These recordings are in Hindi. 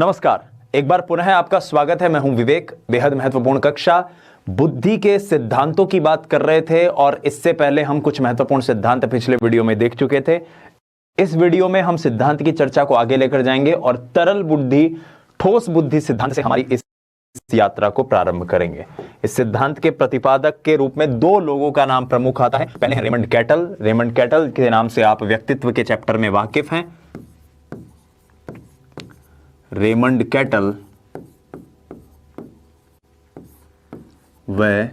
नमस्कार, एक बार पुनः आपका स्वागत है। मैं हूं विवेक। बेहद महत्वपूर्ण कक्षा बुद्धि के सिद्धांतों की बात कर रहे थे और इससे पहले हम कुछ महत्वपूर्ण सिद्धांत पिछले वीडियो में देख चुके थे। इस वीडियो में हम सिद्धांत की चर्चा को आगे लेकर जाएंगे और तरल बुद्धि ठोस बुद्धि सिद्धांत से हमारी इस यात्रा को प्रारंभ करेंगे। इस सिद्धांत के प्रतिपादक के रूप में दो लोगों का नाम प्रमुख आता है। पहले है रेमंड कैटल। रेमंड कैटल के नाम से आप व्यक्तित्व के चैप्टर में वाकिफ हैं। रेमंड कैटल व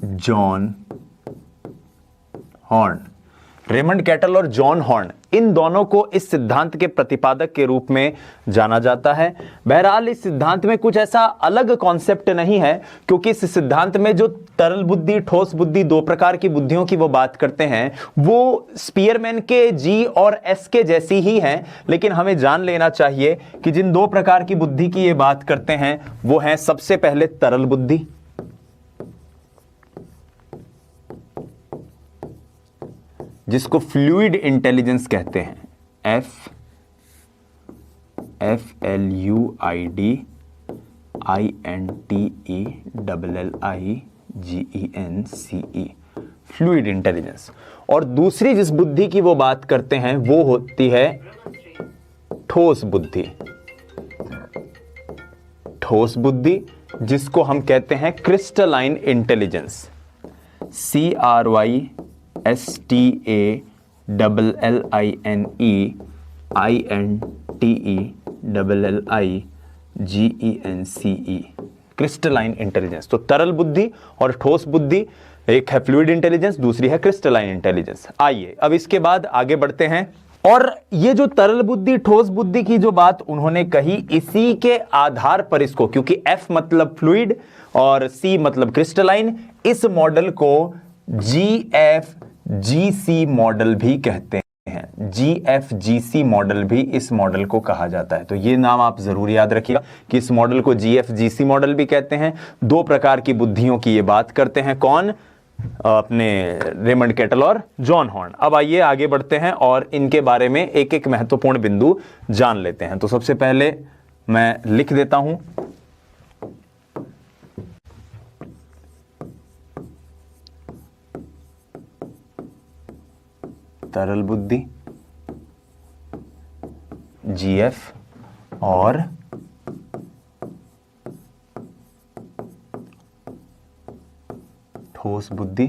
जॉन हॉर्न। रेमंड कैटल और जॉन हॉर्न, इन दोनों को इस सिद्धांत के प्रतिपादक के रूप में जाना जाता है। बहरहाल इस सिद्धांत में कुछ ऐसा अलग कॉन्सेप्ट नहीं है, क्योंकि इस सिद्धांत में जो तरल बुद्धि ठोस बुद्धि दो प्रकार की बुद्धियों की वो बात करते हैं, वो स्पीयरमैन के जी और एस के जैसी ही हैं। लेकिन हमें जान लेना चाहिए कि जिन दो प्रकार की बुद्धि की ये बात करते हैं वो है सबसे पहले तरल बुद्धि, जिसको फ्लूइड इंटेलिजेंस कहते हैं। FLUIDINTELLIGENCE, fluid intelligence. और दूसरी जिस बुद्धि की वो बात करते हैं वो होती है ठोस बुद्धि। ठोस बुद्धि जिसको हम कहते हैं crystalline intelligence. CRYSTALLINEINTELLIGENCE, crystalline intelligence. तो तरल बुद्धि और ठोस बुद्धि, एक है फ्लूइड इंटेलिजेंस, दूसरी है क्रिस्टलाइन इंटेलिजेंस। आइए अब इसके बाद आगे बढ़ते हैं। और ये जो तरल बुद्धि ठोस बुद्धि की जो बात उन्होंने कही, इसी के आधार पर इसको, क्योंकि F मतलब फ्लूइड और C मतलब क्रिस्टलाइन, इस मॉडल को GFGC मॉडल भी कहते हैं। GFGC मॉडल भी इस मॉडल को कहा जाता है। तो ये नाम आप जरूर याद रखिएगा कि इस मॉडल को GFGC मॉडल भी कहते हैं। दो प्रकार की बुद्धियों की ये बात करते हैं। कौन? अपने रेमंड कैटल और जॉन हॉर्न। अब आइए आगे बढ़ते हैं और इनके बारे में एक एक महत्वपूर्ण बिंदु जान लेते हैं। तो सबसे पहले मैं लिख देता हूं तरल बुद्धि GF और ठोस बुद्धि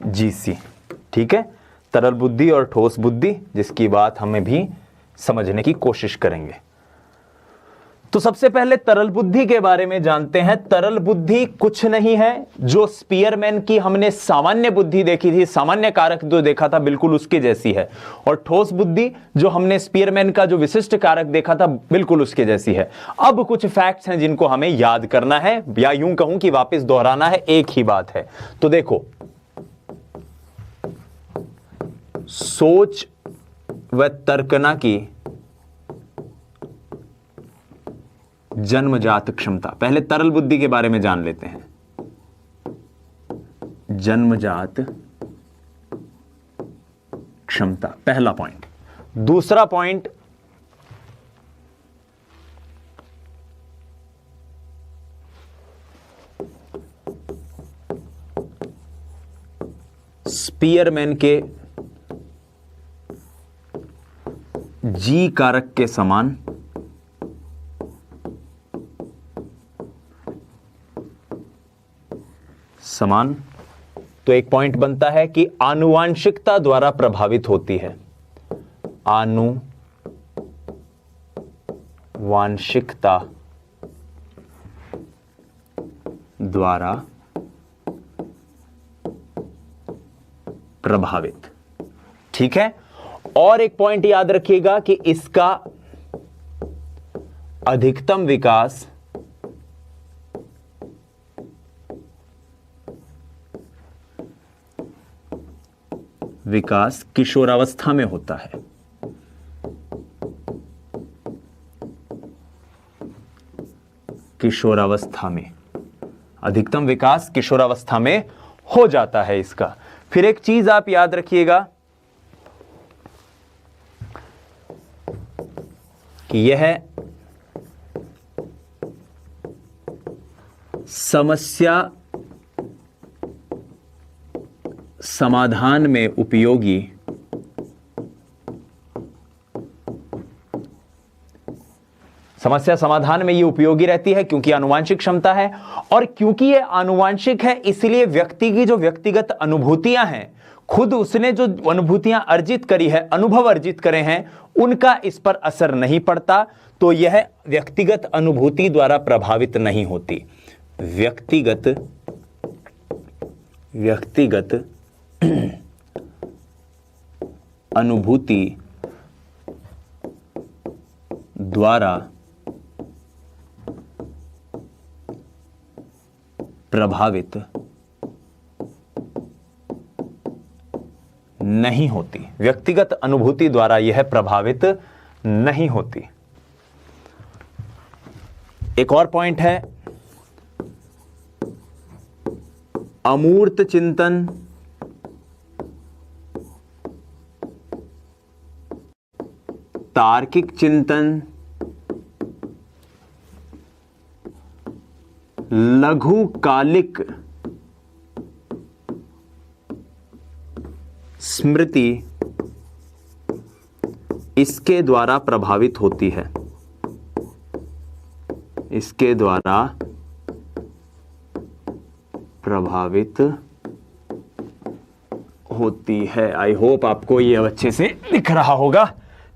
GC। ठीक है, तरल बुद्धि और ठोस बुद्धि, जिसकी बात हमें भी समझने की कोशिश करेंगे। तो सबसे पहले तरल बुद्धि के बारे में जानते हैं। तरल बुद्धि कुछ नहीं है, जो स्पीयरमैन की हमने सामान्य बुद्धि देखी थी, सामान्य कारक जो देखा था, बिल्कुल उसके जैसी है। और ठोस बुद्धि जो हमने स्पीयरमैन का जो विशिष्ट कारक देखा था, बिल्कुल उसके जैसी है। अब कुछ फैक्ट्स हैं जिनको हमें याद करना है, या यूं कहूं कि वापस दोहराना है, एक ही बात है। तो देखो, सोच व तर्कना की जन्मजात क्षमता। पहले तरल बुद्धि के बारे में जान लेते हैं। जन्मजात क्षमता, पहला पॉइंट। दूसरा पॉइंट, स्पीयरमैन के जी कारक के समान तो एक पॉइंट बनता है कि आनुवांशिकता द्वारा प्रभावित होती है। आनुवांशिकता द्वारा प्रभावित। ठीक है, और एक पॉइंट याद रखिएगा कि इसका अधिकतम विकास किशोरावस्था में होता है। किशोरावस्था में अधिकतम विकास किशोरावस्था में हो जाता है इसका। फिर एक चीज आप याद रखिएगा, कि यह समस्या समाधान में उपयोगी समस्या समाधान में ये उपयोगी रहती है क्योंकि आनुवांशिक क्षमता है, और क्योंकि ये आनुवांशिक है इसलिए व्यक्ति की जो व्यक्तिगत अनुभूतियां हैं, खुद उसने जो अनुभूतियां अर्जित करी है, अनुभव अर्जित करे हैं, उनका इस पर असर नहीं पड़ता, तो यह व्यक्तिगत अनुभूति द्वारा प्रभावित नहीं होती। व्यक्तिगत अनुभूति द्वारा प्रभावित नहीं होती। व्यक्तिगत अनुभूति द्वारा यह प्रभावित नहीं होती। एक और पॉइंट है, अमूर्त चिंतन तार्किक चिंतन लघुकालिक स्मृति इसके द्वारा प्रभावित होती है। इसके द्वारा प्रभावित होती है। आई होप आपको ये अच्छे से दिख रहा होगा।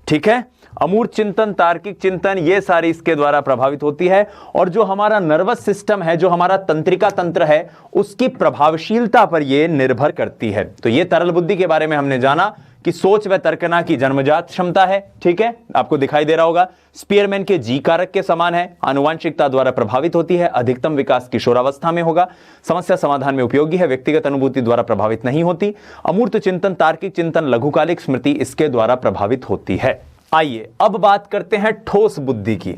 ठीक है, अमूर्त चिंतन, तार्किक चिंतन, ये सारी इसके द्वारा प्रभावित होती है। और जो हमारा नर्वस सिस्टम है, जो हमारा तंत्रिका तंत्र है, उसकी प्रभावशीलता पर यह निर्भर करती है। तो ये तरल बुद्धि के बारे में हमने जाना कि सोच व तर्कना की जन्मजात क्षमता है। ठीक है, आपको दिखाई दे रहा होगा, स्पीयरमैन के जी कारक के समान है, आनुवांशिकता द्वारा प्रभावित होती है, अधिकतम विकास किशोरावस्था में होगा, समस्या समाधान में उपयोगी है, व्यक्तिगत अनुभूति द्वारा प्रभावित नहीं होती, अमूर्त चिंतन, तार्किक चिंतन, लघुकालिक स्मृति इसके द्वारा प्रभावित होती है। आइए अब बात करते हैं ठोस बुद्धि की।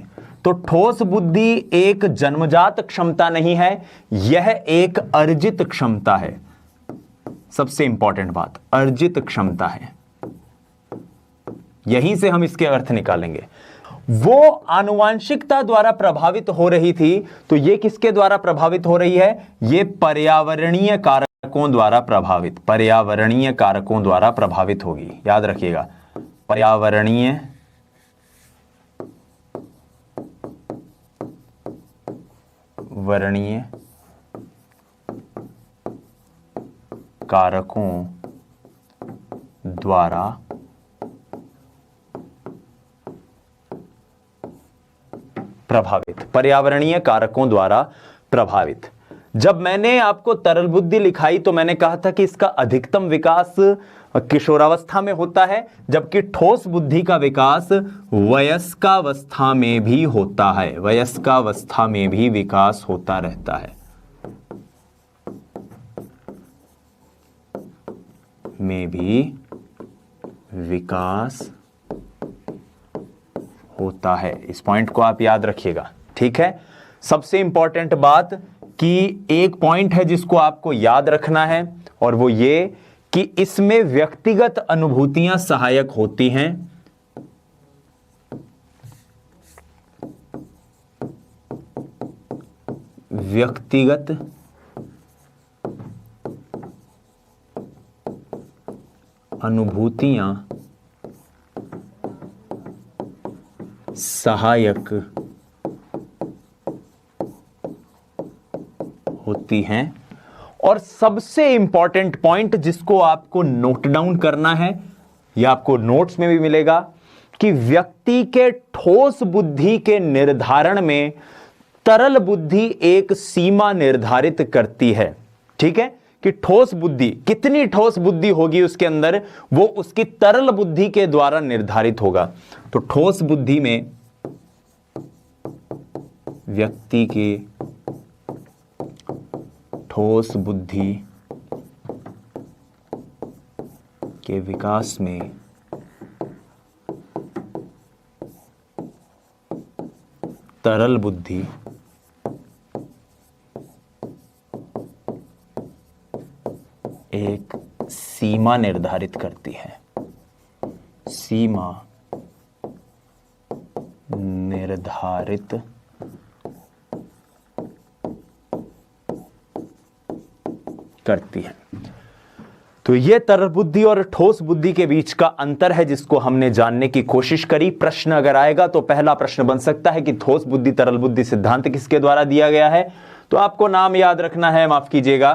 तो ठोस बुद्धि एक जन्मजात क्षमता नहीं है, यह एक अर्जित क्षमता है। सबसे इंपॉर्टेंट बात, अर्जित क्षमता है। यहीं से हम इसके अर्थ निकालेंगे। वो आनुवांशिकता द्वारा प्रभावित हो रही थी, तो ये किसके द्वारा प्रभावित हो रही है? ये पर्यावरणीय कारकों द्वारा प्रभावित, पर्यावरणीय कारकों द्वारा प्रभावित होगी। याद रखिएगा, पर्यावरणीय कारकों द्वारा प्रभावित, पर्यावरणीय कारकों द्वारा प्रभावित। जब मैंने आपको तरल बुद्धि लिखाई तो मैंने कहा था कि इसका अधिकतम विकास किशोरावस्था में होता है, जबकि ठोस बुद्धि का विकास वयस्कावस्था में भी होता है। वयस्कावस्था में भी विकास होता रहता है, में भी विकास होता है। इस पॉइंट को आप याद रखिएगा। ठीक है, सबसे इंपॉर्टेंट बात कि एक पॉइंट है जिसको आपको याद रखना है, और वो ये कि इसमें व्यक्तिगत अनुभूतियां सहायक होती हैं। व्यक्तिगत अनुभूतियां सहायक होती हैं। और सबसे इंपॉर्टेंट पॉइंट जिसको आपको नोट डाउन करना है, या आपको नोट्स में भी मिलेगा, कि व्यक्ति के ठोस बुद्धि के निर्धारण में तरल बुद्धि एक सीमा निर्धारित करती है। ठीक है, कि ठोस बुद्धि, कितनी ठोस बुद्धि होगी उसके अंदर, वो उसकी तरल बुद्धि के द्वारा निर्धारित होगा। तो ठोस बुद्धि में व्यक्ति के ठोस बुद्धि के विकास में तरल बुद्धि एक सीमा निर्धारित करती है। सीमा निर्धारित करती है। तो ये तरल बुद्धि और ठोस बुद्धि के बीच का अंतर है जिसको हमने जानने की कोशिश करी। प्रश्न अगर आएगा तो पहला प्रश्न बन सकता है कि ठोस बुद्धि तरल बुद्धि सिद्धांत किसके द्वारा दिया गया है। तो आपको नाम याद रखना है, माफ कीजिएगा,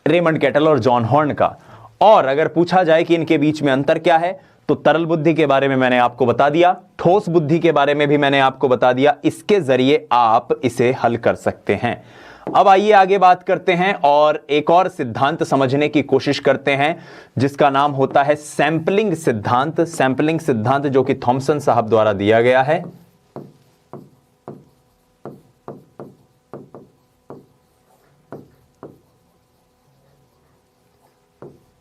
रेमंड कैटल और जॉन हॉर्न का। और अगर पूछा जाए कि इनके बीच में अंतर क्या है तो तरल बुद्धि के बारे में मैंने आपको बता दिया, ठोस बुद्धि के बारे में भी मैंने आपको बता दिया। इसके जरिए आप इसे हल कर सकते हैं। अब आइए आगे बात करते हैं और एक और सिद्धांत समझने की कोशिश करते हैं जिसका नाम होता है सैंपलिंग सिद्धांत। सैंपलिंग सिद्धांत जो कि थॉमसन साहब द्वारा दिया गया है।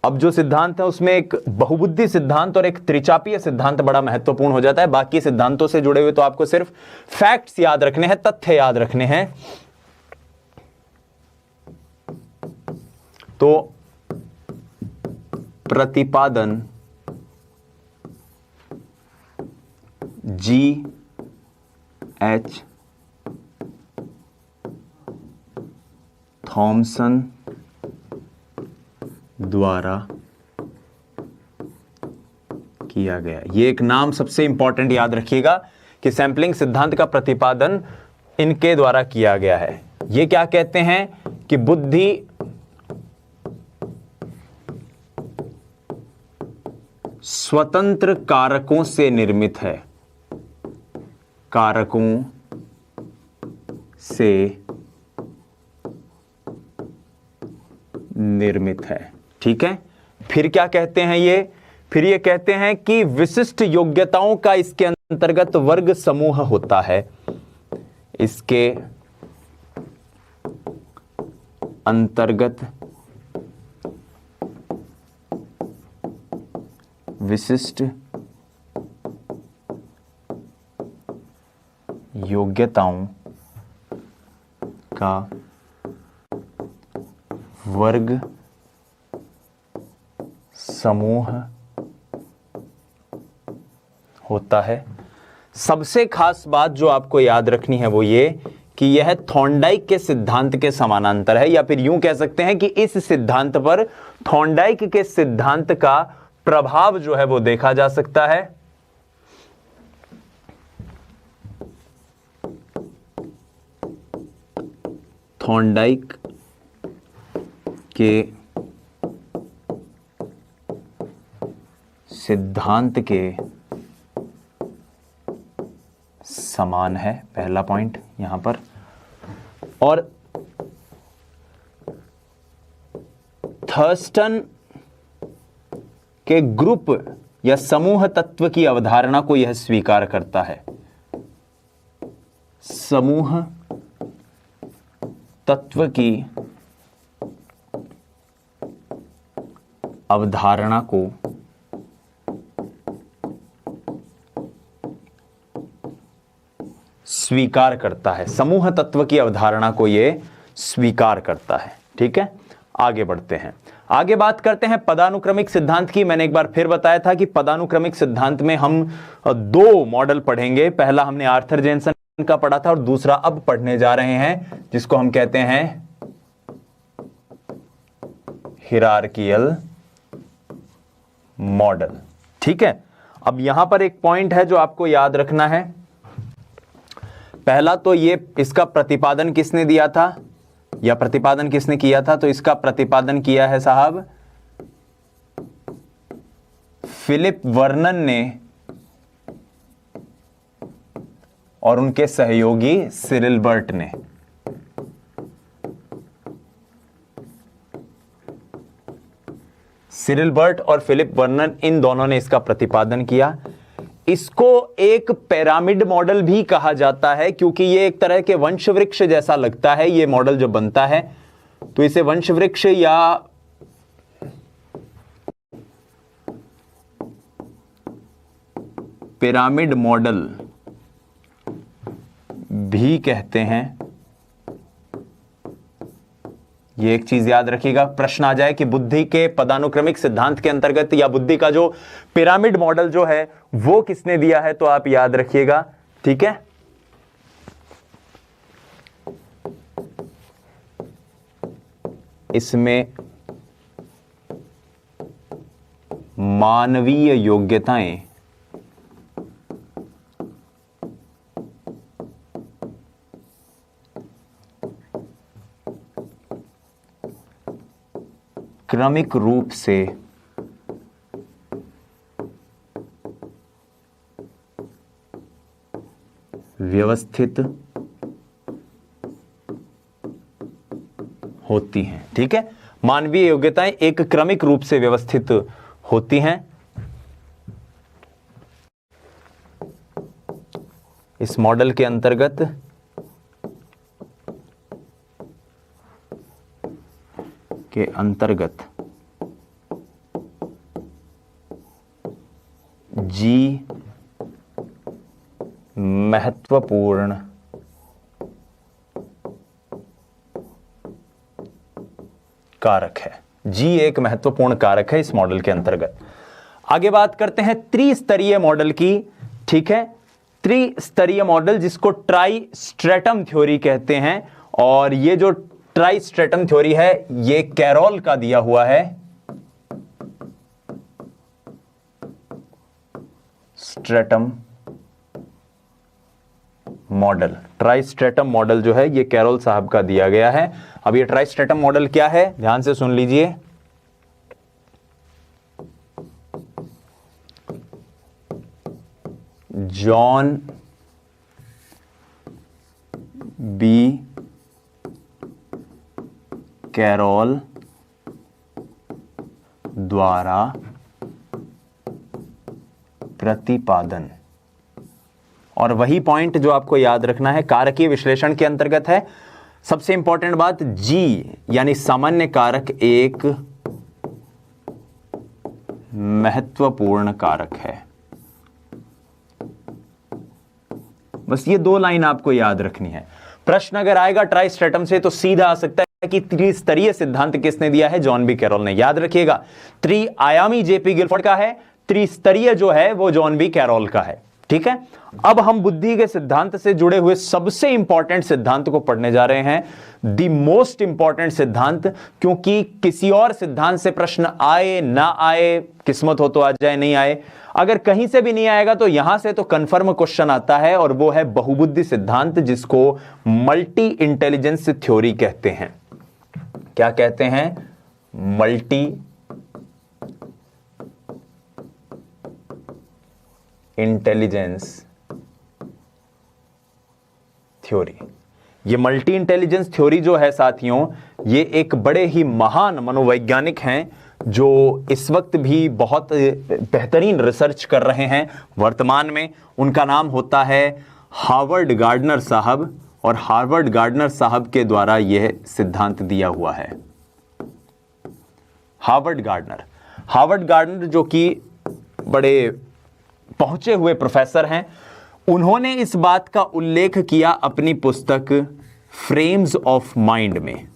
अब जो सिद्धांत है उसमें एक बहुबुद्धि सिद्धांत और एक त्रिचापीय सिद्धांत बड़ा महत्वपूर्ण हो जाता है। बाकी सिद्धांतों से जुड़े हुए तो आपको सिर्फ फैक्ट्स याद रखने हैं, तथ्य याद रखने हैं। तो प्रतिपादन जी एच थॉमसन द्वारा किया गया। ये एक नाम सबसे इंपॉर्टेंट याद रखिएगा कि सैंपलिंग सिद्धांत का प्रतिपादन इनके द्वारा किया गया है। ये क्या कहते हैं कि बुद्धि स्वतंत्र कारकों से निर्मित है, कारकों से निर्मित है। ठीक है, फिर क्या कहते हैं ये? फिर ये कहते हैं कि विशिष्ट योग्यताओं का इसके अंतर्गत वर्ग समूह होता है। इसके अंतर्गत विशिष्ट योग्यताओं का वर्ग समूह होता है। सबसे खास बात जो आपको याद रखनी है वो ये कि यह थॉर्नडाइक के सिद्धांत के समानांतर है, या फिर यूं कह सकते हैं कि इस सिद्धांत पर थॉर्नडाइक के सिद्धांत का प्रभाव जो है वो देखा जा सकता है। थॉर्नडाइक के सिद्धांत के समान है, पहला पॉइंट यहां पर। और थर्स्टन के ग्रुप या समूह तत्व की अवधारणा को यह स्वीकार करता है। समूह तत्व की अवधारणा को स्वीकार करता है। समूह तत्व की अवधारणा को यह स्वीकार करता है। ठीक है, आगे बढ़ते हैं। आगे बात करते हैं पदानुक्रमिक सिद्धांत की। मैंने एक बार फिर बताया था कि पदानुक्रमिक सिद्धांत में हम दो मॉडल पढ़ेंगे। पहला हमने आर्थर जेनसन का पढ़ा था और दूसरा अब पढ़ने जा रहे हैं जिसको हम कहते हैं हिरार्कियल मॉडल। ठीक है, अब यहां पर एक पॉइंट है जो आपको याद रखना है। पहला तो ये, इसका प्रतिपादन किसने दिया था या प्रतिपादन किसने किया था? तो इसका प्रतिपादन किया है साहब फिलिप वर्नन ने और उनके सहयोगी सिरिल बर्ट ने। सिरिल बर्ट और फिलिप वर्नन, इन दोनों ने इसका प्रतिपादन किया। इसको एक पिरामिड मॉडल भी कहा जाता है क्योंकि ये एक तरह के वंश वृक्ष जैसा लगता है। ये मॉडल जो बनता है तो इसे वंश वृक्ष या पिरामिड मॉडल भी कहते हैं ये एक चीज याद रखिएगा, प्रश्न आ जाए कि बुद्धि के पदानुक्रमिक सिद्धांत के अंतर्गत या बुद्धि का जो पिरामिड मॉडल जो है वो किसने दिया है, तो आप याद रखिएगा। ठीक है, इसमें मानवीय योग्यताएं क्रमिक रूप से व्यवस्थित होती हैं। ठीक है, मानवीय योग्यताएं एक क्रमिक रूप से व्यवस्थित होती हैं। इस मॉडल के अंतर्गत जी महत्वपूर्ण कारक है। जी एक महत्वपूर्ण कारक है इस मॉडल के अंतर्गत। आगे बात करते हैं त्रिस्तरीय मॉडल की। ठीक है, त्रिस्तरीय मॉडल जिसको ट्राई स्ट्रेटम थ्योरी कहते हैं, और ये जो ट्राई स्ट्रेटम थ्योरी है ये कैरोल का दिया हुआ है। Stratum model, try stratum model जो है ये कैरोल साहब का दिया गया है। अब ये ट्राई स्ट्रेटम मॉडल क्या है, ध्यान से सुन लीजिए। जॉन बी कैरोल द्वारा प्रतिपादन, और वही पॉइंट जो आपको याद रखना है कारकीय विश्लेषण के अंतर्गत है। सबसे इंपॉर्टेंट बात, जी यानी सामान्य कारक एक महत्वपूर्ण कारक है। बस ये दो लाइन आपको याद रखनी है। प्रश्न अगर आएगा ट्राई स्ट्रेटम से तो सीधा आ सकता है कि त्रिस्तरीय सिद्धांत किसने दिया है, जॉन बी कैरोल ने। याद रखिएगा, त्रिआयामी जेपी गिलफोर्ड का है, त्रिस्तरीय जो है वो जॉन बी कैरोल का है। ठीक है, अब हम बुद्धि के सिद्धांत से जुड़े हुए सबसे इंपॉर्टेंट सिद्धांत को पढ़ने जा रहे हैं, द मोस्ट इंपॉर्टेंट सिद्धांत, क्योंकि किसी और सिद्धांत से प्रश्न आए ना आए, किस्मत हो तो आ जाए, नहीं आए, अगर कहीं से भी नहीं आएगा तो यहां से तो कंफर्म क्वेश्चन आता है, और वो है बहुबुद्धि सिद्धांत, जिसको मल्टी इंटेलिजेंस थ्योरी कहते हैं। क्या कहते हैं, मल्टी इंटेलिजेंस थ्योरी। ये मल्टी इंटेलिजेंस थ्योरी जो है साथियों, ये एक बड़े ही महान मनोवैज्ञानिक हैं जो इस वक्त भी बहुत बेहतरीन रिसर्च कर रहे हैं वर्तमान में। उनका नाम होता है हार्वर्ड गार्डनर साहब, और हार्वर्ड गार्डनर साहब के द्वारा यह सिद्धांत दिया हुआ है। हार्वर्ड गार्डनर जो कि बड़े पहुंचे हुए प्रोफेसर हैं, उन्होंने इस बात का उल्लेख किया अपनी पुस्तक फ्रेम्स ऑफ माइंड में।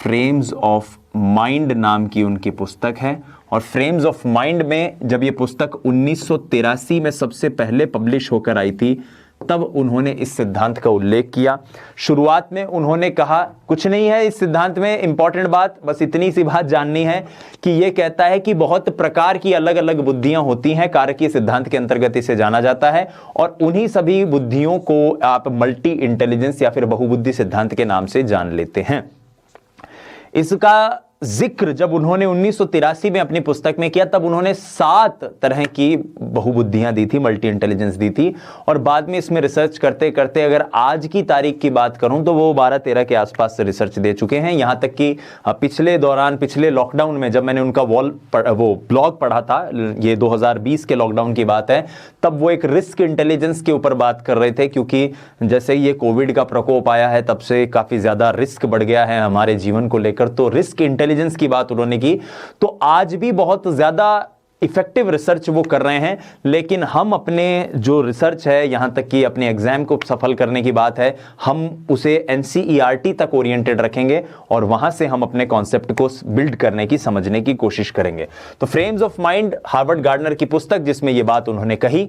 फ्रेम्स ऑफ माइंड नाम की उनकी पुस्तक है, और फ्रेम्स ऑफ माइंड में जब ये पुस्तक 1983 में सबसे पहले पब्लिश होकर आई थी, तब उन्होंने इस सिद्धांत का उल्लेख किया। शुरुआत में उन्होंने कहा कुछ नहीं है इस सिद्धांत में, इंपॉर्टेंट बात बस इतनी सी बात जाननी है कि यह कहता है कि बहुत प्रकार की अलग अलग बुद्धियां होती हैं, कारकीय सिद्धांत के अंतर्गत इसे जाना जाता है, और उन्हीं सभी बुद्धियों को आप मल्टी इंटेलिजेंस या फिर बहुबुद्धि सिद्धांत के नाम से जान लेते हैं। इसका जिक्र जब उन्होंने 1983 में अपनी पुस्तक में किया, तब उन्होंने 7 तरह की बहुबुद्धियां दी थी, मल्टी इंटेलिजेंस दी थी, और बाद में इसमें रिसर्च करते करते अगर आज की तारीख की बात करूं तो वो 12-13 के आसपास से रिसर्च दे चुके हैं। यहां तक कि पिछले लॉकडाउन में जब मैंने उनका वो ब्लॉग पढ़ा था, ये 2020 के लॉकडाउन की बात है, तब वो एक रिस्क इंटेलिजेंस के ऊपर बात कर रहे थे, क्योंकि जैसे ये कोविड का प्रकोप आया है तब से काफी ज्यादा रिस्क बढ़ गया है हमारे जीवन को लेकर, तो रिस्क इंटेलिजेंस की बात उन्होंने की। तो आज भी बहुत ज्यादा इफेक्टिव रिसर्च वो कर रहे हैं, लेकिन हम अपने जो रिसर्च है, यहां तक कि अपने एग्जाम को सफल करने की बात है, हम उसे एनसीईआरटी तक ओरिएंटेड रखेंगे और वहां से हम अपने कॉन्सेप्ट को बिल्ड करने की, समझने की कोशिश करेंगे। तो frames of mind, Harvard gardener की पुस्तक, जिसमें यह बात उन्होंने कही।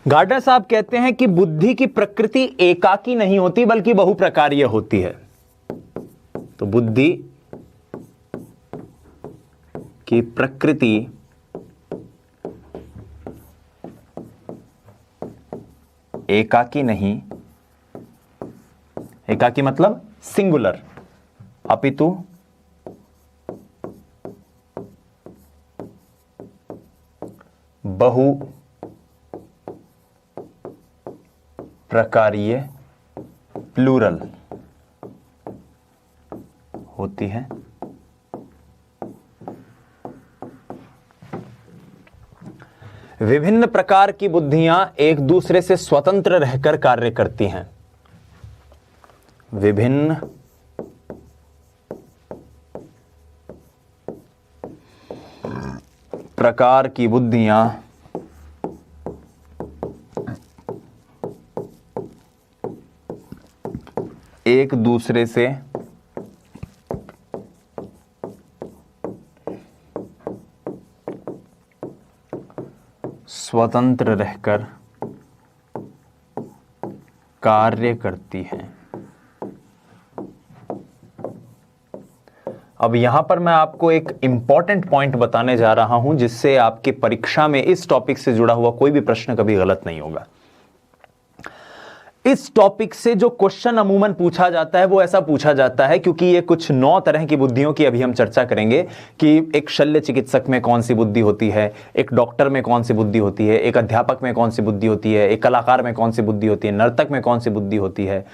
गार्डनर साहब कहते हैं कि बुद्धि की प्रकृति एकाकी नहीं होती बल्कि बहुप्रकारीय होती है। तो बुद्धि की प्रकृति एकाकी नहीं, एकाकी मतलब सिंगुलर, अपितु बहु प्रकारीय, प्लूरल होती है। विभिन्न प्रकार की बुद्धियां एक दूसरे से स्वतंत्र रहकर कार्य करती हैं। विभिन्न प्रकार की बुद्धियां एक दूसरे से स्वतंत्र रहकर कार्य करती हैं। अब यहां पर मैं आपको एक इंपॉर्टेंट पॉइंट बताने जा रहा हूं, जिससे आपकी परीक्षा में इस टॉपिक से जुड़ा हुआ कोई भी प्रश्न कभी गलत नहीं होगा। इस टॉपिक से जो क्वेश्चन अमूमन पूछा जाता है वो ऐसा पूछा जाता है, क्योंकि ये कुछ 9 तरह की बुद्धियों की अभी हम चर्चा करेंगे कि एक शल्य चिकित्सक में कौन सी बुद्धि होती है, एक डॉक्टर में कौन सी बुद्धि होती है, एक अध्यापक में कौन सी बुद्धि होती है, एक कलाकार में कौन सी बुद्धि होती है, नर्तक में कौन सी बुद्धि होती है।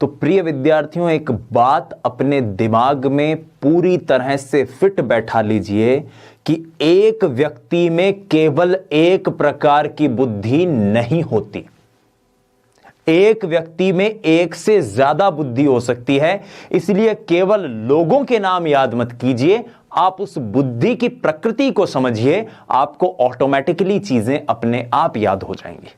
तो प्रिय विद्यार्थियों, एक बात अपने दिमाग में पूरी तरह से फिट बैठा लीजिए कि एक व्यक्ति में केवल एक प्रकार की बुद्धि नहीं होती। एक व्यक्ति में एक से ज्यादा बुद्धि हो सकती है, इसलिए केवल लोगों के नाम याद मत कीजिए, आप उस बुद्धि की प्रकृति को समझिए, आपको ऑटोमेटिकली चीजें अपने आप याद हो जाएंगी।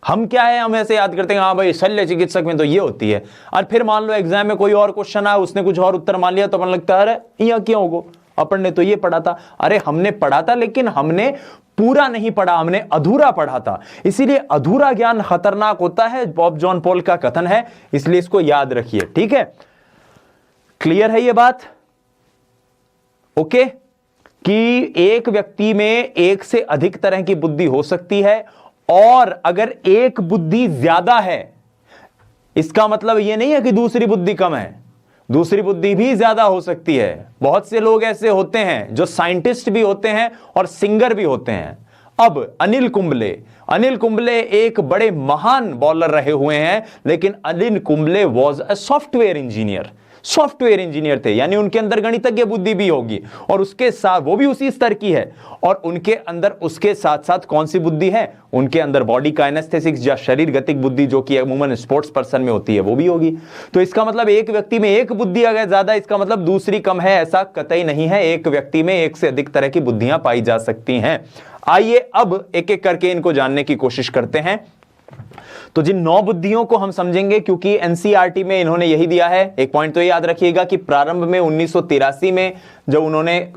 हम क्या है, हम ऐसे याद करते हैं हाँ भाई शल्य चिकित्सक में तो ये होती है, और फिर मान लो एग्जाम में कोई और क्वेश्चन आया, उसने कुछ और उत्तर मान लिया, तो अपन लगता है अरे यहां क्यों होगा, अपन ने तो ये पढ़ा था। अरे हमने पढ़ा था, लेकिन हमने पूरा नहीं पढ़ा, हमने अधूरा पढ़ा था। इसीलिए अधूरा ज्ञान खतरनाक होता है, बॉब जॉन पॉल का कथन है, इसलिए इसको याद रखिए। ठीक है, क्लियर है ये बात? ओके, कि एक व्यक्ति में एक से अधिक तरह की बुद्धि हो सकती है, और अगर एक बुद्धि ज्यादा है, इसका मतलब यह नहीं है कि दूसरी बुद्धि कम है, दूसरी बुद्धि भी ज्यादा हो सकती है। बहुत से लोग ऐसे होते हैं जो साइंटिस्ट भी होते हैं और सिंगर भी होते हैं। अब अनिल कुंबले एक बड़े महान बॉलर रहे हुए हैं, लेकिन Anil Kumble was a software engineer थे, यानी उनके अंदर गणितज्ञ बुद्धि भी होगी, और उसके साथ वो भी उसी स्तर की है, और उनके अंदर उसके साथ साथ कौन सी बुद्धि है, उनके अंदर बॉडी काइनेस्थेटिक्स या शरीर गतिक बुद्धि, जो कि अमूमन स्पोर्ट्स पर्सन में होती है, वो भी होगी। तो इसका मतलब एक व्यक्ति में एक बुद्धि अगर ज्यादा, इसका मतलब दूसरी कम है, ऐसा कतई नहीं है। एक व्यक्ति में एक से अधिक तरह की बुद्धियां पाई जा सकती हैं। आइए अब एक एक करके इनको जानने की कोशिश करते हैं। तो जिन 9 बुद्धियों को हम समझेंगे, क्योंकि एनसीईआरटी में इन्होंने यही दिया है। एक पॉइंट तो याद रखिएगा कि प्रारंभ में 1983 में जब उन्होंने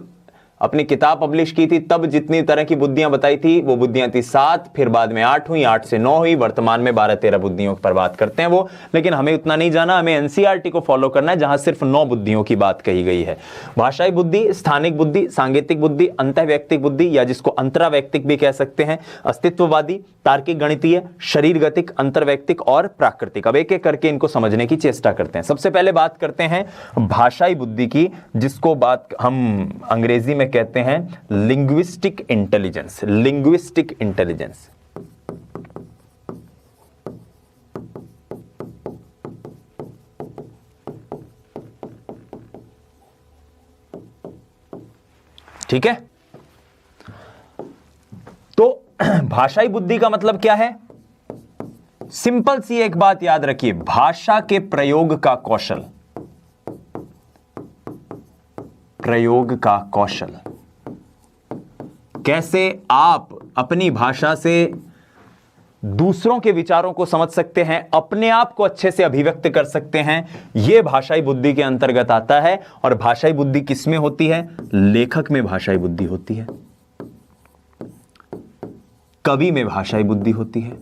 अपनी किताब पब्लिश की थी, तब जितनी तरह की बुद्धियां बताई थी वो बुद्धियां थी 7, फिर बाद में 8 हुई, 8 से 9 हुई, वर्तमान में 12-13 बुद्धियों पर बात करते हैं वो। लेकिन हमें उतना नहीं जाना, हमें एनसीईआरटी को फॉलो करना है, जहां सिर्फ 9 बुद्धियों की बात कही गई है। भाषाई बुद्धि, स्थानिक बुद्धि, सांगीतिक बुद्धि, अंतःवैयक्तिक बुद्धि या जिसको अंतरावैयक्तिक भी कह सकते हैं, अस्तित्ववादी, तार्किक गणितीय, शरीर गतिक, अंतर्वैयक्तिक और प्राकृतिक। अब एक एक करके इनको समझने की चेष्टा करते हैं। सबसे पहले बात करते हैं भाषाई बुद्धि की, जिसको बात हम अंग्रेजी में कहते हैं लिंग्विस्टिक इंटेलिजेंस। ठीक है, तो भाषाई बुद्धि का मतलब क्या है? सिंपल सी एक बात याद रखिए, भाषा के प्रयोग का कौशल। कैसे आप अपनी भाषा से दूसरों के विचारों को समझ सकते हैं, अपने आप को अच्छे से अभिव्यक्त कर सकते हैं, यह भाषाई बुद्धि के अंतर्गत आता है। और भाषाई बुद्धि किसमें होती है? लेखक में भाषाई बुद्धि होती है, कवि में भाषाई बुद्धि होती है,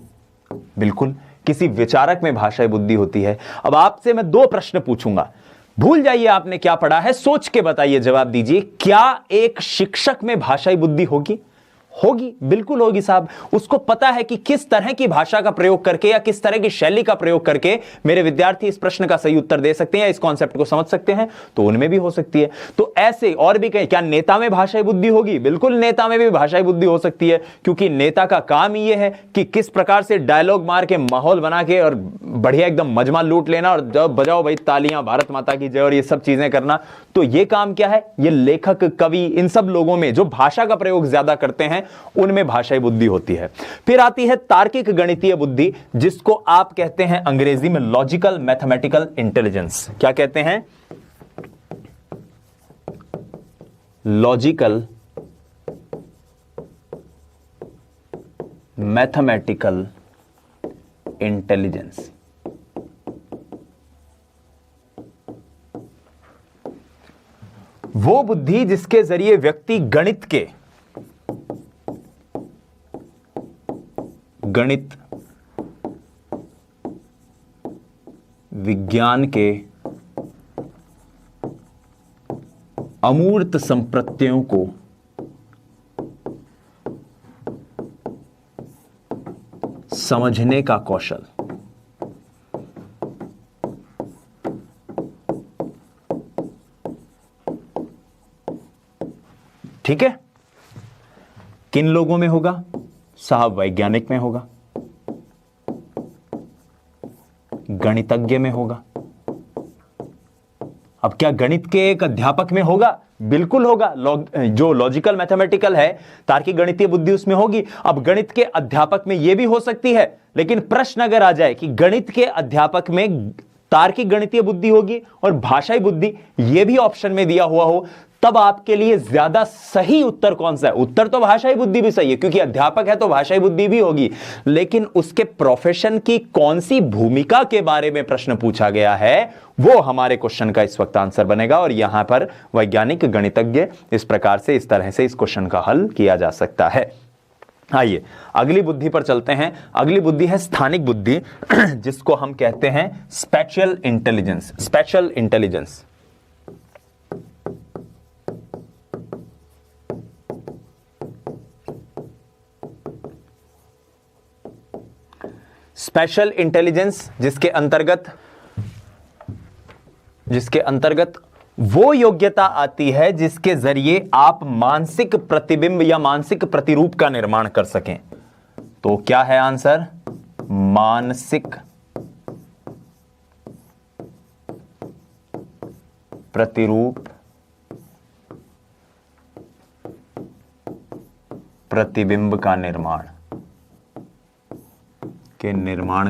बिल्कुल किसी विचारक में भाषाई बुद्धि होती है। अब आपसे मैं 2 प्रश्न पूछूंगा, भूल जाइए आपने क्या पढ़ा है, सोच के बताइए, जवाब दीजिए। क्या एक शिक्षक में भाषाई बुद्धि होगी? होगी, बिल्कुल होगी साहब। उसको पता है कि किस तरह की भाषा का प्रयोग करके या किस तरह की शैली का प्रयोग करके मेरे विद्यार्थी इस प्रश्न का सही उत्तर दे सकते हैं या इस कॉन्सेप्ट को समझ सकते हैं, तो उनमें भी हो सकती है। तो ऐसे और भी कहीं, क्या नेता में भाषाई बुद्धि होगी? बिल्कुल नेता में भी भाषाई बुद्धि हो सकती है, क्योंकि नेता का काम यह है कि किस प्रकार से डायलॉग मार के, माहौल बना के और बढ़िया एकदम मजमा लूट लेना और जब बजाओ भाई तालियां, भारत माता की जय और ये सब चीजें करना। तो ये काम क्या है? ये लेखक, कवि, इन सब लोगों में जो भाषा का प्रयोग ज्यादा करते हैं उनमें भाषाई बुद्धि होती है। फिर आती है तार्किक गणितीय बुद्धि, जिसको आप कहते हैं अंग्रेजी में लॉजिकल मैथमेटिकल इंटेलिजेंस। क्या कहते हैं? Logical mathematical intelligence. वो बुद्धि जिसके जरिए व्यक्ति गणित, विज्ञान के अमूर्त संप्रत्ययों को समझने का कौशल, ठीक है, किन लोगों में होगा साहब? वैज्ञानिक में होगा, गणितज्ञ में होगा। अब क्या गणित के एक अध्यापक में होगा? बिल्कुल होगा। जो लॉजिकल मैथमेटिकल है, तार्किक गणितीय बुद्धि उसमें होगी। अब गणित के अध्यापक में यह भी हो सकती है, लेकिन प्रश्न अगर आ जाए कि गणित के अध्यापक में तार्किक गणितीय बुद्धि होगी और भाषाई बुद्धि, यह भी ऑप्शन में दिया हुआ हो, तब आपके लिए ज्यादा सही उत्तर कौन सा है? उत्तर तो भाषाई बुद्धि भी सही है, क्योंकि अध्यापक है तो भाषाई बुद्धि भी होगी, लेकिन उसके प्रोफेशन की कौन सी भूमिका के बारे में प्रश्न पूछा गया है, वो हमारे क्वेश्चन का इस वक्त आंसर बनेगा। और यहां पर वैज्ञानिक, गणितज्ञ, इस प्रकार से, इस तरह से इस क्वेश्चन का हल किया जा सकता है। आइए अगली बुद्धि पर चलते हैं। अगली बुद्धि है स्थानिक बुद्धि, जिसको हम कहते हैं special intelligence. Special intelligence, special intelligence जिसके अंतर्गत वो योग्यता आती है जिसके जरिए आप मानसिक प्रतिबिंब या मानसिक प्रतिरूप का निर्माण कर सकें। तो क्या है आंसर? मानसिक प्रतिरूप, प्रतिबिंब का निर्माण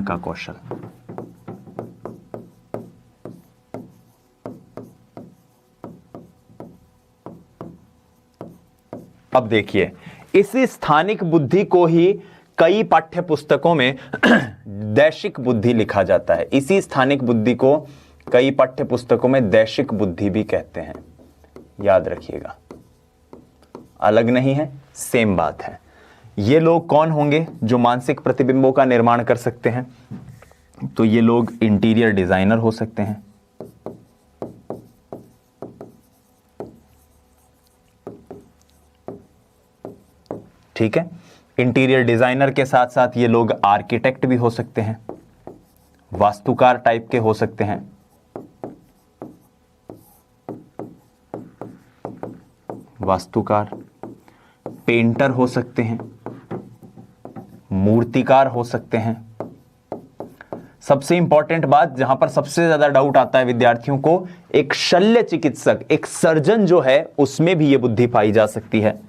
का कौशल। अब देखिए, इसी स्थानिक बुद्धि को ही कई पाठ्य पुस्तकों में दैशिक बुद्धि लिखा जाता है। इसी स्थानिक बुद्धि को कई पाठ्य पुस्तकों में दैशिक बुद्धि भी कहते हैं। याद रखिएगा, अलग नहीं है, सेम बात है। ये लोग कौन होंगे जो मानसिक प्रतिबिंबों का निर्माण कर सकते हैं? तो ये लोग इंटीरियर डिजाइनर हो सकते हैं, ठीक है। इंटीरियर डिजाइनर के साथ साथ ये लोग आर्किटेक्ट भी हो सकते हैं, वास्तुकार टाइप के हो सकते हैं, वास्तुकार, पेंटर हो सकते हैं, मूर्तिकार हो सकते हैं। सबसे इंपॉर्टेंट बात, जहां पर सबसे ज्यादा डाउट आता है विद्यार्थियों को, एक शल्य चिकित्सक, एक सर्जन जो है, उसमें भी यह बुद्धि पाई जा सकती है।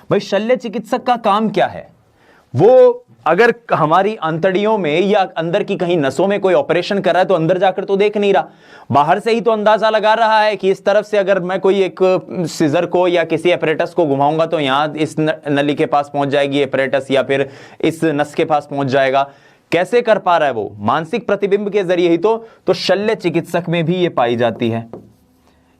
भाई शल्य चिकित्सक का काम क्या है? वो अगर हमारी अंतड़ियों में या अंदर की कहीं नसों में कोई ऑपरेशन कर रहा है तो अंदर जाकर तो देख नहीं रहा, बाहर से ही तो अंदाजा लगा रहा है कि इस तरफ से अगर मैं कोई एक सीजर को या किसी एपरेटस को घुमाऊंगा तो यहां इस नली के पास पहुंच जाएगी एपरेटस, या फिर इस नस के पास पहुंच जाएगा। कैसे कर पा रहा है वो? मानसिक प्रतिबिंब के जरिए ही तो शल्य चिकित्सक में भी ये पाई जाती है।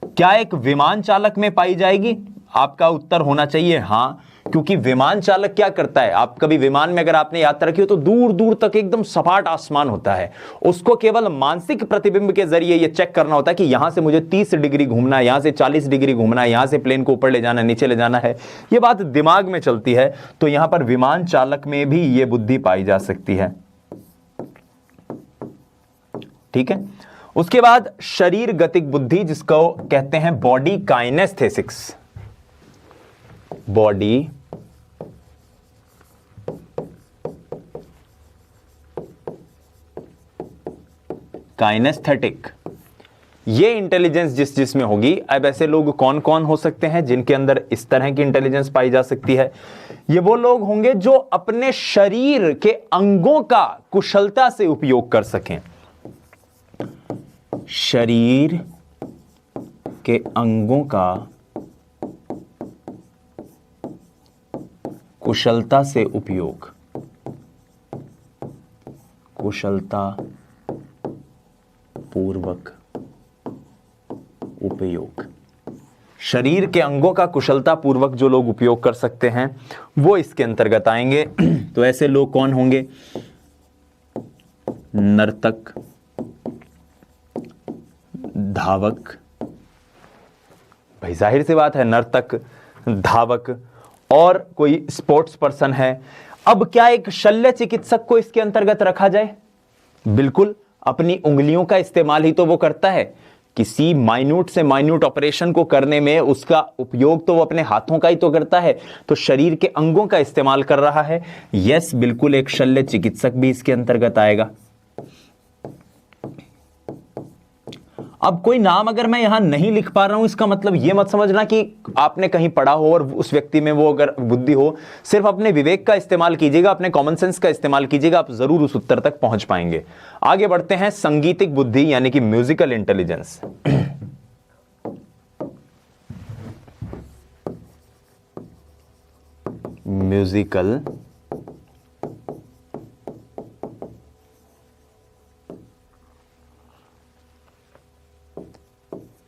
क्या एक विमान चालक में पाई जाएगी? आपका उत्तर होना चाहिए हां, क्योंकि विमान चालक क्या करता है, आप कभी विमान में अगर आपने यात्रा की हो तो दूर दूर तक एकदम सपाट आसमान होता है, उसको केवल मानसिक प्रतिबिंब के जरिए यह चेक करना होता है कि यहां से मुझे 30 डिग्री घूमना है, यहां से 40 डिग्री घूमना है, यहां से प्लेन को ऊपर ले जाना है, नीचे ले जाना है, यह बात दिमाग में चलती है। तो यहां पर विमान चालक में भी यह बुद्धि पाई जा सकती है। ठीक है। उसके बाद शरीर गतिक बुद्धि, जिसको कहते हैं बॉडी काइनेस्थेटिक्स। बॉडी काइनेस्थेटिक, ये इंटेलिजेंस जिसमें होगी। अब ऐसे लोग कौन कौन हो सकते हैं जिनके अंदर इस तरह की इंटेलिजेंस पाई जा सकती है? ये वो लोग होंगे जो अपने शरीर के अंगों का कुशलता से उपयोग कर सकें। शरीर के अंगों का कुशलता से उपयोग, कुशलता पूर्वक उपयोग। शरीर के अंगों का कुशलता पूर्वक जो लोग उपयोग कर सकते हैं वो इसके अंतर्गत आएंगे। तो ऐसे लोग कौन होंगे? नर्तक, धावक, भाई जाहिर सी बात है नर्तक, धावक, और कोई स्पोर्ट्स पर्सन है। अब क्या एक शल्य चिकित्सक को इसके अंतर्गत रखा जाए? बिल्कुल, अपनी उंगलियों का इस्तेमाल ही तो वो करता है। किसी माइन्यूट से माइन्यूट ऑपरेशन को करने में उसका उपयोग तो वो अपने हाथों का ही तो करता है, तो शरीर के अंगों का इस्तेमाल कर रहा है। यस, बिल्कुल एक शल्य चिकित्सक भी इसके अंतर्गत आएगा। अब कोई नाम अगर मैं यहां नहीं लिख पा रहा हूं, इसका मतलब यह मत समझना कि आपने कहीं पढ़ा हो और उस व्यक्ति में वो अगर बुद्धि हो। सिर्फ अपने विवेक का इस्तेमाल कीजिएगा, अपने कॉमन सेंस का इस्तेमाल कीजिएगा, आप जरूर उस उत्तर तक पहुंच पाएंगे। आगे बढ़ते हैं, संगीतिक बुद्धि यानी कि म्यूजिकल इंटेलिजेंस। Musical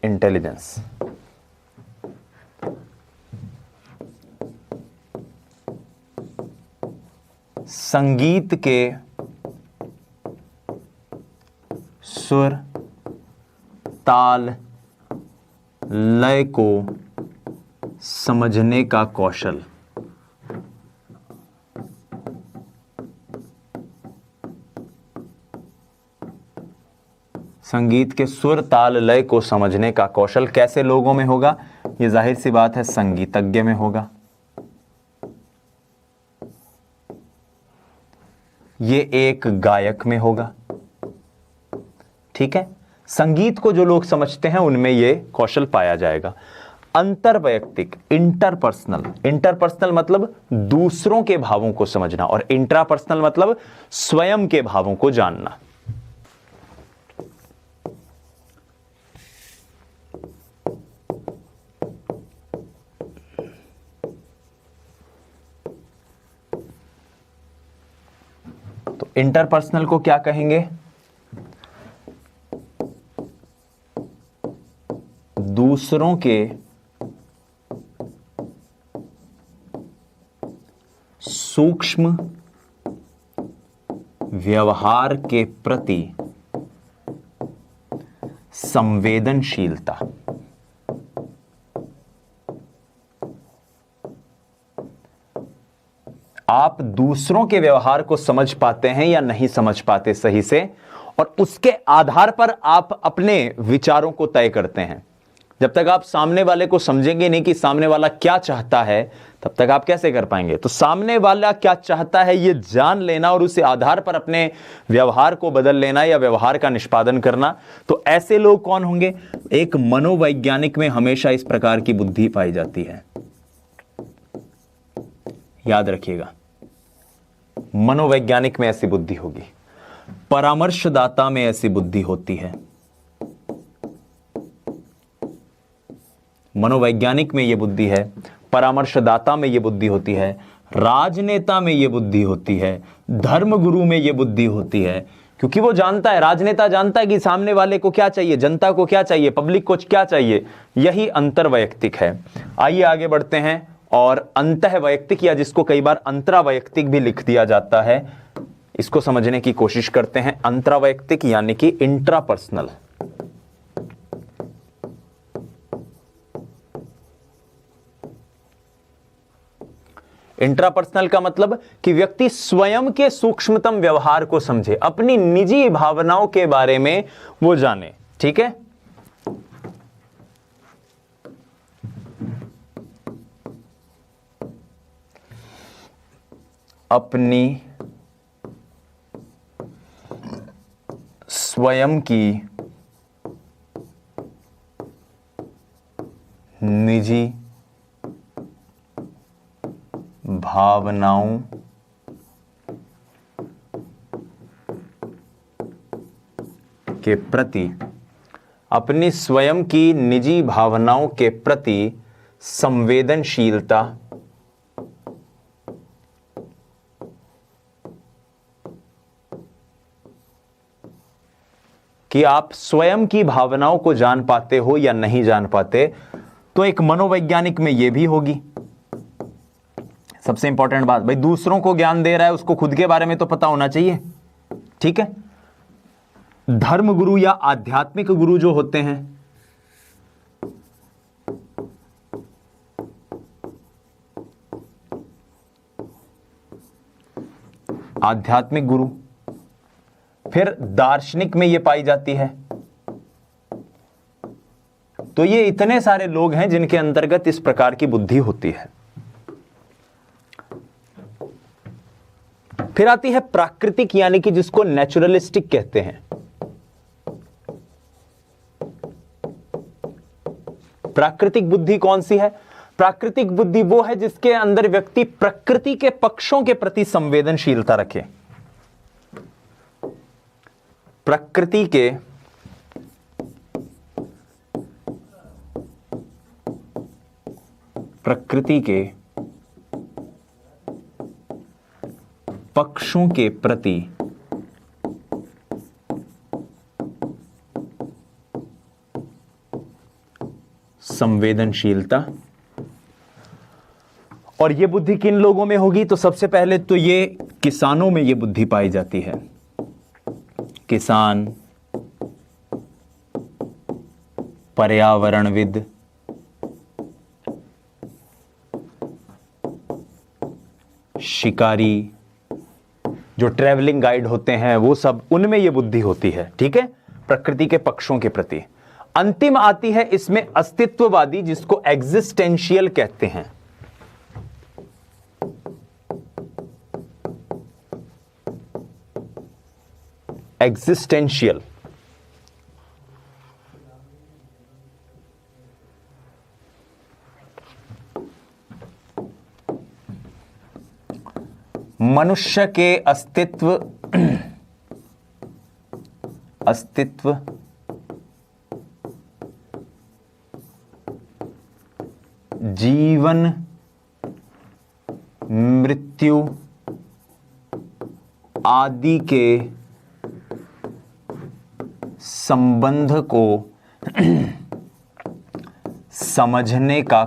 intelligence. संगीत के सुर, ताल, लय को समझने का कौशल। संगीत के सुर, ताल, लय को समझने का कौशल कैसे लोगों में होगा? ये जाहिर सी बात है संगीतज्ञ में होगा। ये एक गायक में होगा। ठीक है, संगीत को जो लोग समझते हैं उनमें ये कौशल पाया जाएगा। अंतरवैयक्तिक, इंटरपर्सनल। इंटरपर्सनल मतलब दूसरों के भावों को समझना, और इंट्रापर्सनल मतलब स्वयं के भावों को जानना। तो इंटरपर्सनल को क्या कहेंगे? दूसरों के सूक्ष्म व्यवहार के प्रति संवेदनशीलता। आप दूसरों के व्यवहार को समझ पाते हैं या नहीं समझ पाते सही से, और उसके आधार पर आप अपने विचारों को तय करते हैं। जब तक आप सामने वाले को समझेंगे नहीं कि सामने वाला क्या चाहता है, तब तक आप कैसे कर पाएंगे? तो सामने वाला क्या चाहता है ये जान लेना और उसी आधार पर अपने व्यवहार को बदल लेना या व्यवहार का निष्पादन करना। तो ऐसे लोग कौन होंगे? एक मनोवैज्ञानिक में हमेशा इस प्रकार की बुद्धि पाई जाती है, याद रखिएगा। मनोवैज्ञानिक में ऐसी बुद्धि होगी, परामर्शदाता में ऐसी बुद्धि होती है, मनोवैज्ञानिक में यह बुद्धि है, परामर्शदाता में यह बुद्धि होती है, राजनेता में यह बुद्धि होती है, धर्मगुरु में यह बुद्धि होती है, क्योंकि वो जानता है, राजनेता जानता है कि सामने वाले को क्या चाहिए, जनता को क्या चाहिए, पब्लिक को क्या चाहिए। यही अंतर्वैयक्तिक है। आइए आगे बढ़ते हैं और अंतःवैयक्तिक, या जिसको कई बार अंतरावैयक्तिक भी लिख दिया जाता है, इसको समझने की कोशिश करते हैं। अंतरावैयक्तिक यानी कि इंट्रापर्सनल। इंट्रापर्सनल का मतलब कि व्यक्ति स्वयं के सूक्ष्मतम व्यवहार को समझे, अपनी निजी भावनाओं के बारे में वो जाने। ठीक है, अपनी स्वयं की निजी भावनाओं के प्रति, अपनी स्वयं की निजी भावनाओं के प्रति संवेदनशीलता, कि आप स्वयं की भावनाओं को जान पाते हो या नहीं जान पाते, तो एक मनोवैज्ञानिक में यह भी होगी। सबसे इंपॉर्टेंट बात, भाई दूसरों को ज्ञान दे रहा है, उसको खुद के बारे में तो पता होना चाहिए। ठीक है, धर्मगुरु या आध्यात्मिक गुरु जो होते हैं, आध्यात्मिक गुरु, फिर दार्शनिक में यह पाई जाती है। तो ये इतने सारे लोग हैं जिनके अंतर्गत इस प्रकार की बुद्धि होती है। फिर आती है प्राकृतिक, यानी कि जिसको नेचुरलिस्टिक कहते हैं। प्राकृतिक बुद्धि कौन सी है? प्राकृतिक बुद्धि वो है जिसके अंदर व्यक्ति प्रकृति के पक्षों के प्रति संवेदनशीलता रखे। प्रकृति के पक्षों के प्रति संवेदनशीलता। और यह बुद्धि किन लोगों में होगी? तो सबसे पहले तो ये किसानों में यह बुद्धि पाई जाती है। किसान, पर्यावरणविद, शिकारी, जो ट्रैवलिंग गाइड होते हैं, वो सब, उनमें यह बुद्धि होती है। ठीक है, प्रकृति के पक्षों के प्रति। अंतिम आती है इसमें अस्तित्ववादी, जिसको एग्जिस्टेंशियल कहते हैं। एग्जिस्टेंशियल, मनुष्य के अस्तित्व जीवन, मृत्यु आदि के संबंध को समझने का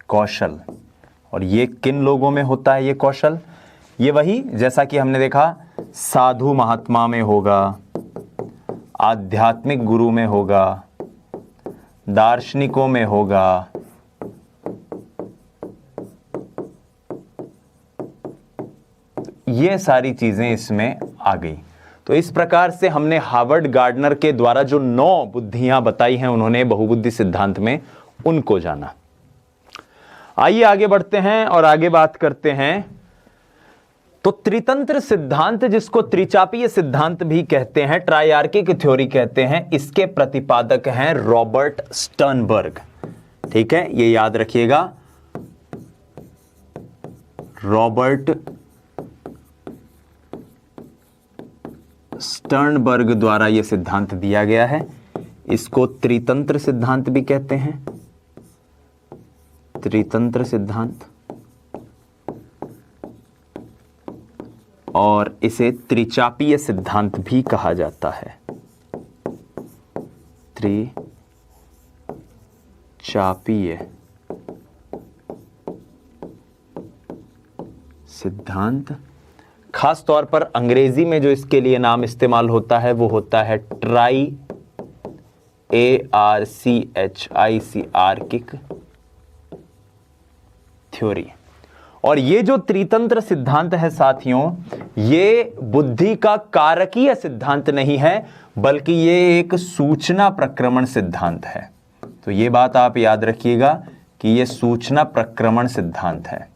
कौशल, और ये किन लोगों में होता है ये कौशल? ये वही, जैसा कि हमने देखा, साधु महात्मा में होगा, आध्यात्मिक गुरु में होगा, दार्शनिकों में होगा, ये सारी चीजें इसमें आ गई। तो इस प्रकार से हमने हार्वर्ड गार्डनर के द्वारा जो 9 बुद्धियां बताई हैं उन्होंने बहुबुद्धि सिद्धांत में, उनको जाना। आइए आगे बढ़ते हैं और आगे बात करते हैं तो त्रितंत्र सिद्धांत, जिसको त्रिचापीय सिद्धांत भी कहते हैं, ट्राइआर्किक थ्योरी कहते हैं, इसके प्रतिपादक हैं रॉबर्ट स्टर्नबर्ग। ठीक है, ये याद रखिएगा, रॉबर्ट स्टर्नबर्ग द्वारा यह सिद्धांत दिया गया है। इसको त्रितंत्र सिद्धांत भी कहते हैं, त्रितंत्र सिद्धांत, और इसे त्रिचापीय सिद्धांत भी कहा जाता है, त्रिचापीय सिद्धांत। खास तौर पर अंग्रेजी में जो इसके लिए नाम इस्तेमाल होता है वो होता है आर्किक थ्योरी। और ये जो त्रितंत्र सिद्धांत है साथियों, ये बुद्धि का कारकीय सिद्धांत नहीं है, बल्कि ये एक सूचना प्रक्रमण सिद्धांत है। तो ये बात आप याद रखिएगा कि ये सूचना प्रक्रमण सिद्धांत है।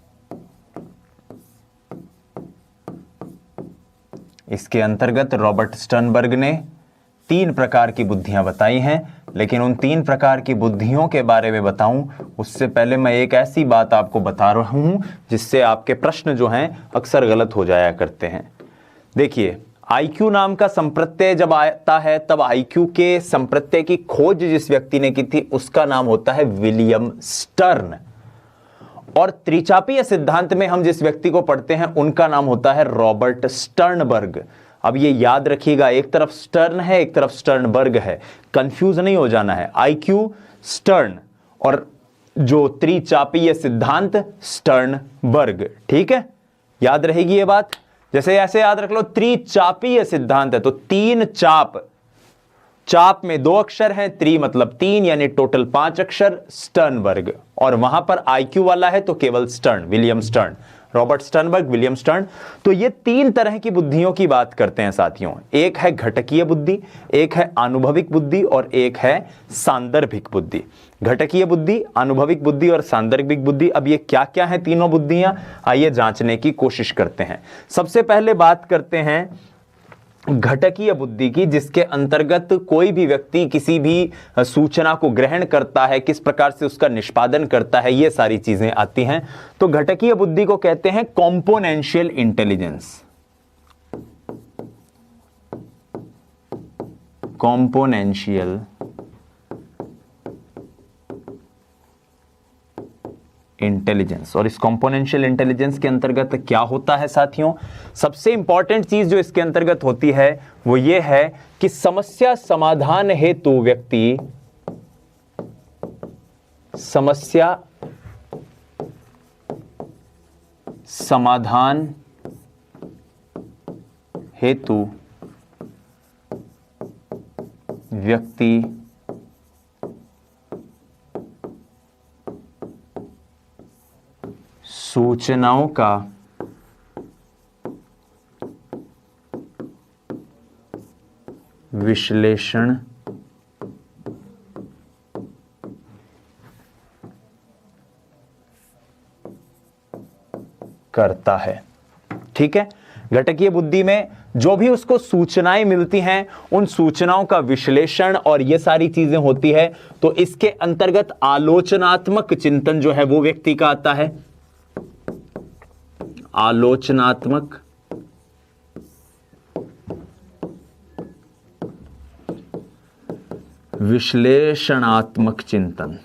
इसके अंतर्गत रॉबर्ट स्टर्नबर्ग ने 3 प्रकार की बुद्धियां बताई हैं, लेकिन उन 3 प्रकार की बुद्धियों के बारे में बताऊं उससे पहले मैं एक ऐसी बात आपको बता रहा हूं जिससे आपके प्रश्न जो हैं अक्सर गलत हो जाया करते हैं। देखिए, आईक्यू नाम का संप्रत्यय जब आता है तब आईक्यू के संप्रत्यय की खोज जिस व्यक्ति ने की थी उसका नाम होता है विलियम स्टर्न, और त्रिचापीय सिद्धांत में हम जिस व्यक्ति को पढ़ते हैं उनका नाम होता है रॉबर्ट स्टर्नबर्ग। अब ये याद रखिएगा, एक तरफ स्टर्न है, एक तरफ स्टर्नबर्ग है, कंफ्यूज नहीं हो जाना है। आईक्यू स्टर्न और जो त्रिचापीय सिद्धांत स्टर्नबर्ग। ठीक है, याद रहेगी ये बात। जैसे ऐसे याद रख लो, त्रिचापीय सिद्धांत है तो 3 चाप, चाप में 2 अक्षर हैं, त्रि मतलब 3 यानी टोटल 5 अक्षर, स्टर्नबर्ग, और वहां पर आईक्यू वाला है तो केवल stern, William stern, Robert Sternberg, William stern. तो ये 3 तरह की बुद्धियों की बात करते हैं साथियों। एक है घटकीय बुद्धि, एक है आनुभविक बुद्धि और एक है सांदर्भिक बुद्धि। घटकीय बुद्धि, आनुभविक बुद्धि और सांदर्भिक बुद्धि। अब ये क्या क्या है तीनों बुद्धियां, आइए जांचने की कोशिश करते हैं। सबसे पहले बात करते हैं घटकीय बुद्धि की, जिसके अंतर्गत कोई भी व्यक्ति किसी भी सूचना को ग्रहण करता है, किस प्रकार से उसका निष्पादन करता है, ये सारी चीजें आती हैं। तो घटकीय बुद्धि को कहते हैं कॉम्पोनेंशियल इंटेलिजेंस। कॉम्पोनेंशियल इंटेलिजेंस। और इस कॉम्पोनेंशियल इंटेलिजेंस के अंतर्गत क्या होता है साथियों, सबसे इंपॉर्टेंट चीज जो इसके अंतर्गत होती है वो ये है कि समस्या समाधान हेतु व्यक्ति समस्या समाधान हेतु व्यक्ति सूचनाओं का विश्लेषण करता है। ठीक है, घटकीय बुद्धि में जो भी उसको सूचनाएं मिलती हैं उन सूचनाओं का विश्लेषण और ये सारी चीजें होती है, तो इसके अंतर्गत आलोचनात्मक चिंतन जो है वो व्यक्ति का आता है। आलोचनात्मक विश्लेषणात्मक चिंतन।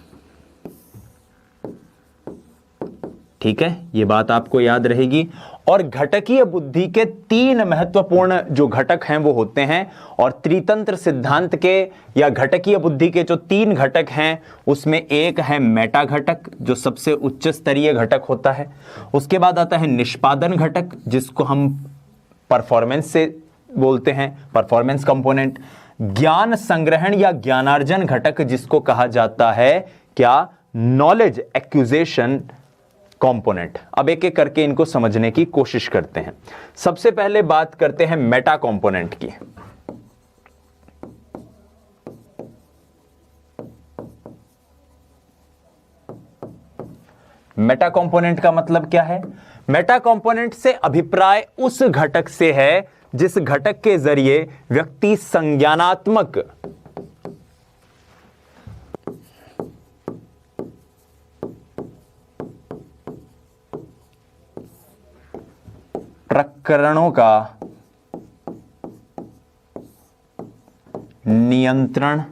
ठीक है, ये बात आपको याद रहेगी। और घटकीय बुद्धि के 3 महत्वपूर्ण जो घटक हैं वो होते हैं, और त्रितंत्र सिद्धांत के या घटकीय बुद्धि के जो 3 घटक हैं उसमें एक है मेटा घटक जो सबसे उच्च स्तरीय घटक होता है। उसके बाद आता है निष्पादन घटक जिसको हम परफॉर्मेंस से बोलते हैं, परफॉर्मेंस कंपोनेंट। ज्ञान संग्रहण या ज्ञानार्जन घटक जिसको कहा जाता है क्या, नॉलेज एक्विजिशन कंपोनेंट। अब एक एक करके इनको समझने की कोशिश करते हैं। सबसे पहले बात करते हैं मेटा कंपोनेंट की। मेटा कंपोनेंट का मतलब क्या है? मेटा कंपोनेंट से अभिप्राय उस घटक से है जिस घटक के जरिए व्यक्ति संज्ञानात्मक प्रकरणों का नियंत्रण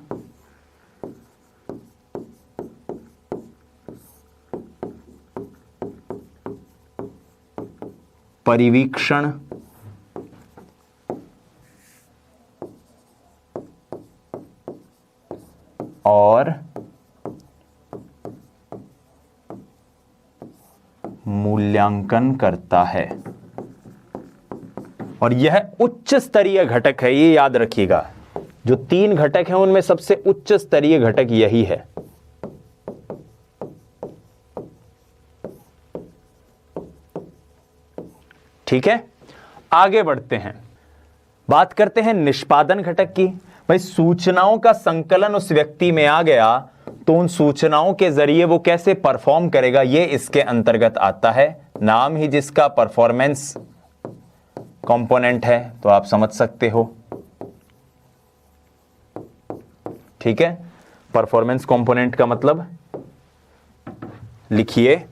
परिवीक्षण और मूल्यांकन करता है। और यह उच्च स्तरीय घटक है, ये याद रखिएगा। जो 3 घटक हैं उनमें सबसे उच्च स्तरीय घटक यही है। ठीक है, आगे बढ़ते हैं, बात करते हैं निष्पादन घटक की। भाई सूचनाओं का संकलन उस व्यक्ति में आ गया तो उन सूचनाओं के जरिए वो कैसे परफॉर्म करेगा, ये इसके अंतर्गत आता है। नाम ही जिसका परफॉर्मेंस कंपोनेंट है, तो आप समझ सकते हो। ठीक है, परफॉर्मेंस कंपोनेंट का मतलब लिखिए,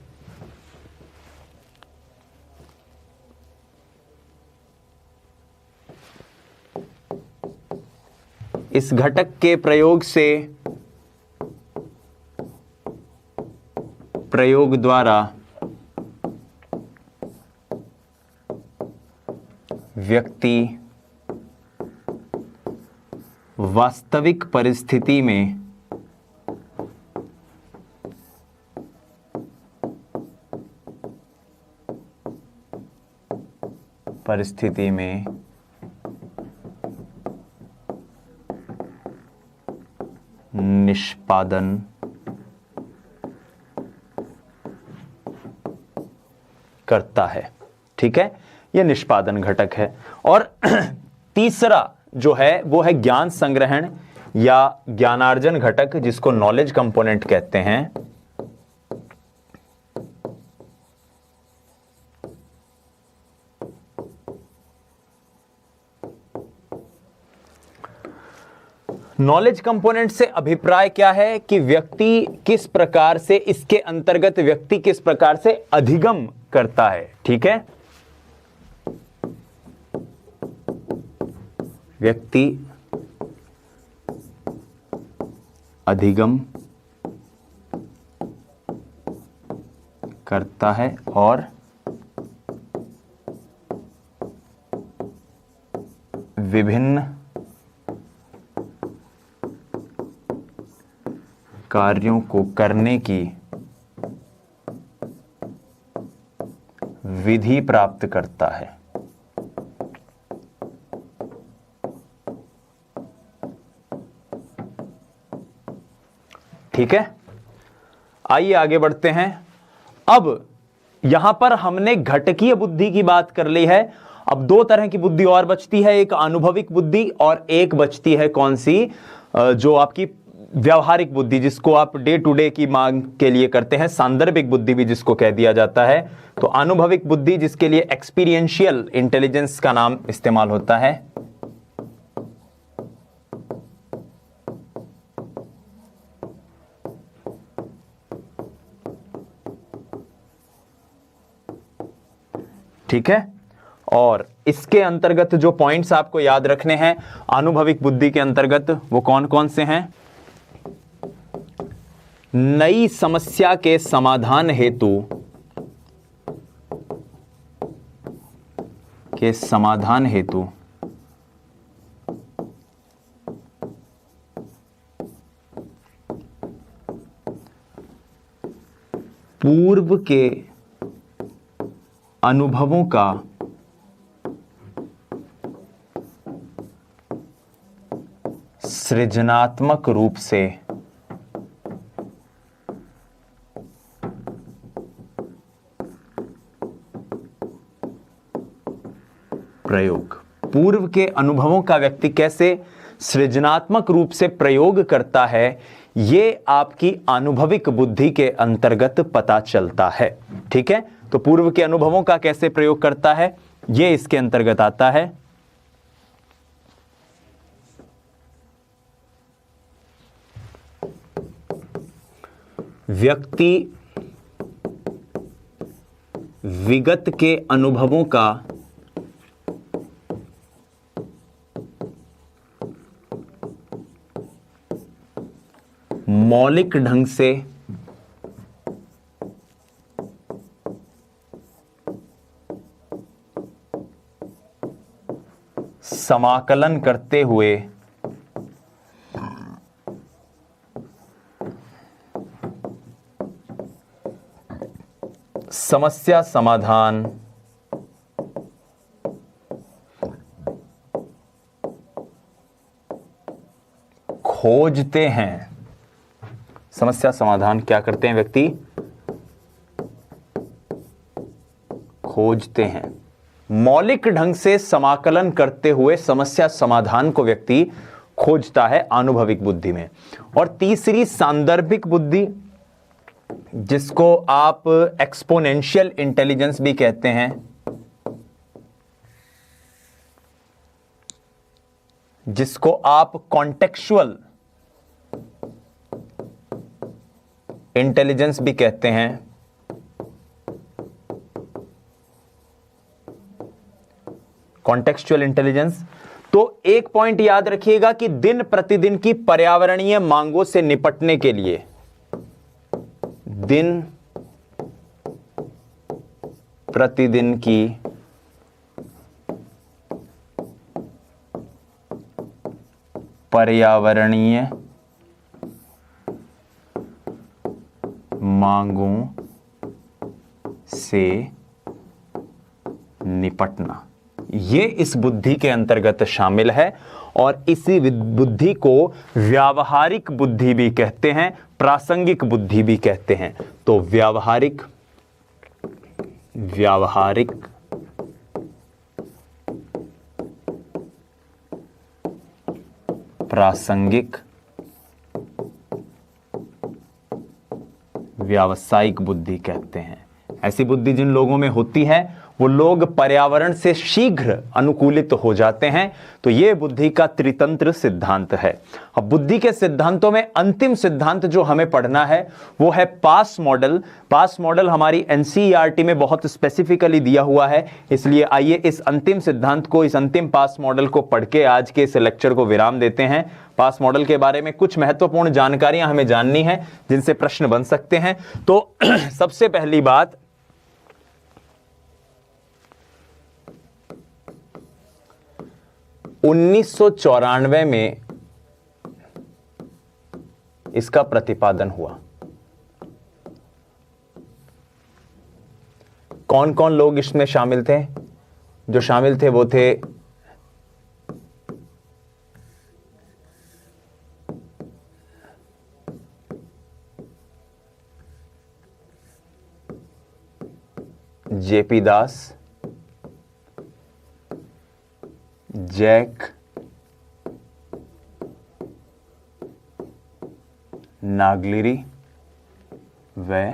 इस घटक के प्रयोग से, प्रयोग द्वारा व्यक्ति वास्तविक परिस्थिति में निष्पादन करता है। ठीक है, यह निष्पादन घटक है। और तीसरा जो है वो है ज्ञान संग्रहण या ज्ञानार्जन घटक, जिसको नॉलेज कंपोनेंट कहते हैं। नॉलेज कंपोनेंट से अभिप्राय क्या है कि व्यक्ति किस प्रकार से, इसके अंतर्गत व्यक्ति किस प्रकार से अधिगम करता है। ठीक है, व्यक्ति अधिगम करता है और विभिन्न कार्यों को करने की विधि प्राप्त करता है। ठीक है, आइए आगे बढ़ते हैं। अब यहां पर हमने घटकीय बुद्धि की बात कर ली है। अब 2 तरह की बुद्धि और बचती है, एक अनुभविक बुद्धि और एक बचती है कौन सी, जो आपकी व्यावहारिक बुद्धि, जिसको आप डे टू डे की मांग के लिए करते हैं, सांदर्भिक बुद्धि भी जिसको कह दिया जाता है। तो अनुभविक बुद्धि, जिसके लिए एक्सपीरियंशियल इंटेलिजेंस का नाम इस्तेमाल होता है। ठीक है, और इसके अंतर्गत जो पॉइंट्स आपको याद रखने हैं अनुभविक बुद्धि के अंतर्गत, वो कौन कौन से हैं। नई समस्या के समाधान हेतु पूर्व के अनुभवों का सृजनात्मक रूप से प्रयोग, पूर्व के अनुभवों का व्यक्ति कैसे सृजनात्मक रूप से प्रयोग करता है, ये आपकी अनुभविक बुद्धि के अंतर्गत पता चलता है। ठीक है, तो पूर्व के अनुभवों का कैसे प्रयोग करता है, ये इसके अंतर्गत आता है। व्यक्ति विगत के अनुभवों का मौलिक ढंग से समाकलन करते हुए समस्या समाधान खोजते हैं। समस्या समाधान क्या करते हैं व्यक्ति? खोजते हैं। मौलिक ढंग से समाकलन करते हुए समस्या समाधान को व्यक्ति खोजता है अनुभविक बुद्धि में। और तीसरी सांदर्भिक बुद्धि, जिसको आप एक्सपोनेंशियल इंटेलिजेंस भी कहते हैं, जिसको आप कॉन्टेक्चुअल इंटेलिजेंस भी कहते हैं, कॉन्टेक्चुअल इंटेलिजेंस। तो एक पॉइंट याद रखिएगा कि दिन प्रतिदिन की पर्यावरणीय मांगों से निपटने के लिए, दिन प्रतिदिन की पर्यावरणीय मांगों से निपटना, ये इस बुद्धि के अंतर्गत शामिल है। और इसी बुद्धि को व्यावहारिक बुद्धि भी कहते हैं, प्रासंगिक बुद्धि भी कहते हैं। तो व्यावहारिक प्रासंगिक, व्यावसायिक बुद्धि कहते हैं। ऐसी बुद्धि जिन लोगों में होती है वो लोग पर्यावरण से शीघ्र अनुकूलित हो जाते हैं। तो यह बुद्धि का त्रितंत्र सिद्धांत है। अब बुद्धि के सिद्धांतों में अंतिम सिद्धांत जो हमें पढ़ना है वो है पास मॉडल। पास मॉडल हमारी एनसीईआरटी में बहुत स्पेसिफिकली दिया हुआ है, इसलिए आइए इस अंतिम सिद्धांत को, इस अंतिम पास मॉडल को पढ़ के आज के इस लेक्चर को विराम देते हैं। पास मॉडल के बारे में कुछ महत्वपूर्ण जानकारियां हमें जाननी है जिनसे प्रश्न बन सकते हैं। तो सबसे पहली बात, 1994 में इसका प्रतिपादन हुआ। कौन कौन लोग इसमें शामिल थे? जो शामिल थे वो थे जेपी दास, जैक नागलिरी व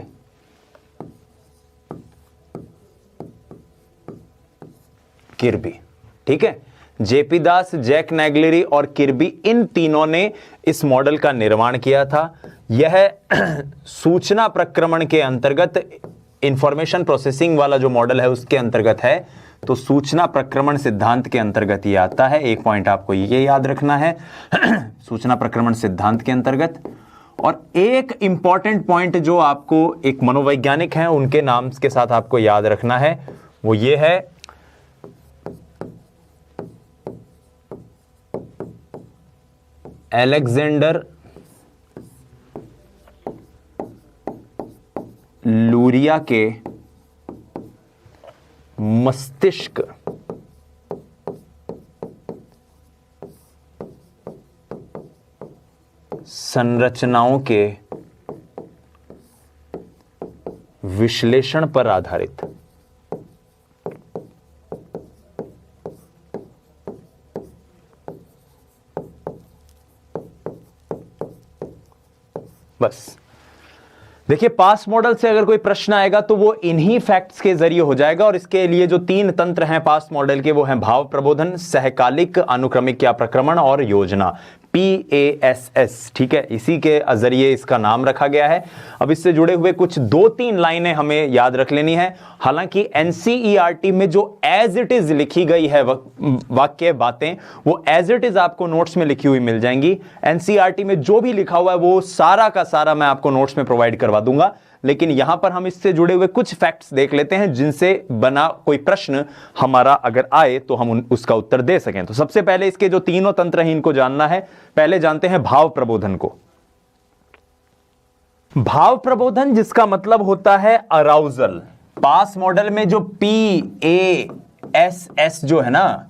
किर्बी। ठीक है, जेपी दास, जैक नागलिरी और किर्बी, इन तीनों ने इस मॉडल का निर्माण किया था। यह सूचना प्रक्रमण के अंतर्गत, इंफॉर्मेशन प्रोसेसिंग वाला जो मॉडल है उसके अंतर्गत है। तो सूचना प्रक्रमण सिद्धांत के अंतर्गत ये आता है। एक पॉइंट आपको ये याद रखना है सूचना प्रक्रमण सिद्धांत के अंतर्गत। और एक इंपॉर्टेंट पॉइंट जो आपको एक मनोवैज्ञानिक है उनके नाम के साथ आपको याद रखना है वो ये है अलेक्जेंडर लूरिया के मस्तिष्क संरचनाओं के विश्लेषण पर आधारित। बस देखिए, पास्ट मॉडल से अगर कोई प्रश्न आएगा तो वो इन्हीं फैक्ट्स के जरिए हो जाएगा, और इसके लिए जो 3 तंत्र हैं पास्ट मॉडल के, वो हैं भाव प्रबोधन, सहकालिक, अनुक्रमिक या प्रक्रमण, और योजना, PASS। ठीक है, इसी के जरिए इसका नाम रखा गया है। अब इससे जुड़े हुए कुछ 2-3 लाइनें हमें याद रख लेनी है। हालांकि NCERT में जो एज इट इज लिखी गई है वाक्य बातें, वो एज इट इज आपको नोट्स में लिखी हुई मिल जाएंगी। NCERT में जो भी लिखा हुआ है वो सारा का सारा मैं आपको नोट्स में प्रोवाइड करवा दूंगा, लेकिन यहां पर हम इससे जुड़े हुए कुछ फैक्ट्स देख लेते हैं जिनसे बना कोई प्रश्न हमारा अगर आए तो हम उसका उत्तर दे सकें। तो सबसे पहले इसके जो तीनों तंत्र हैं इनको जानना है। पहले जानते हैं भाव प्रबोधन को। भाव प्रबोधन जिसका मतलब होता है अराउजल। पास मॉडल में जो PASS जो है ना,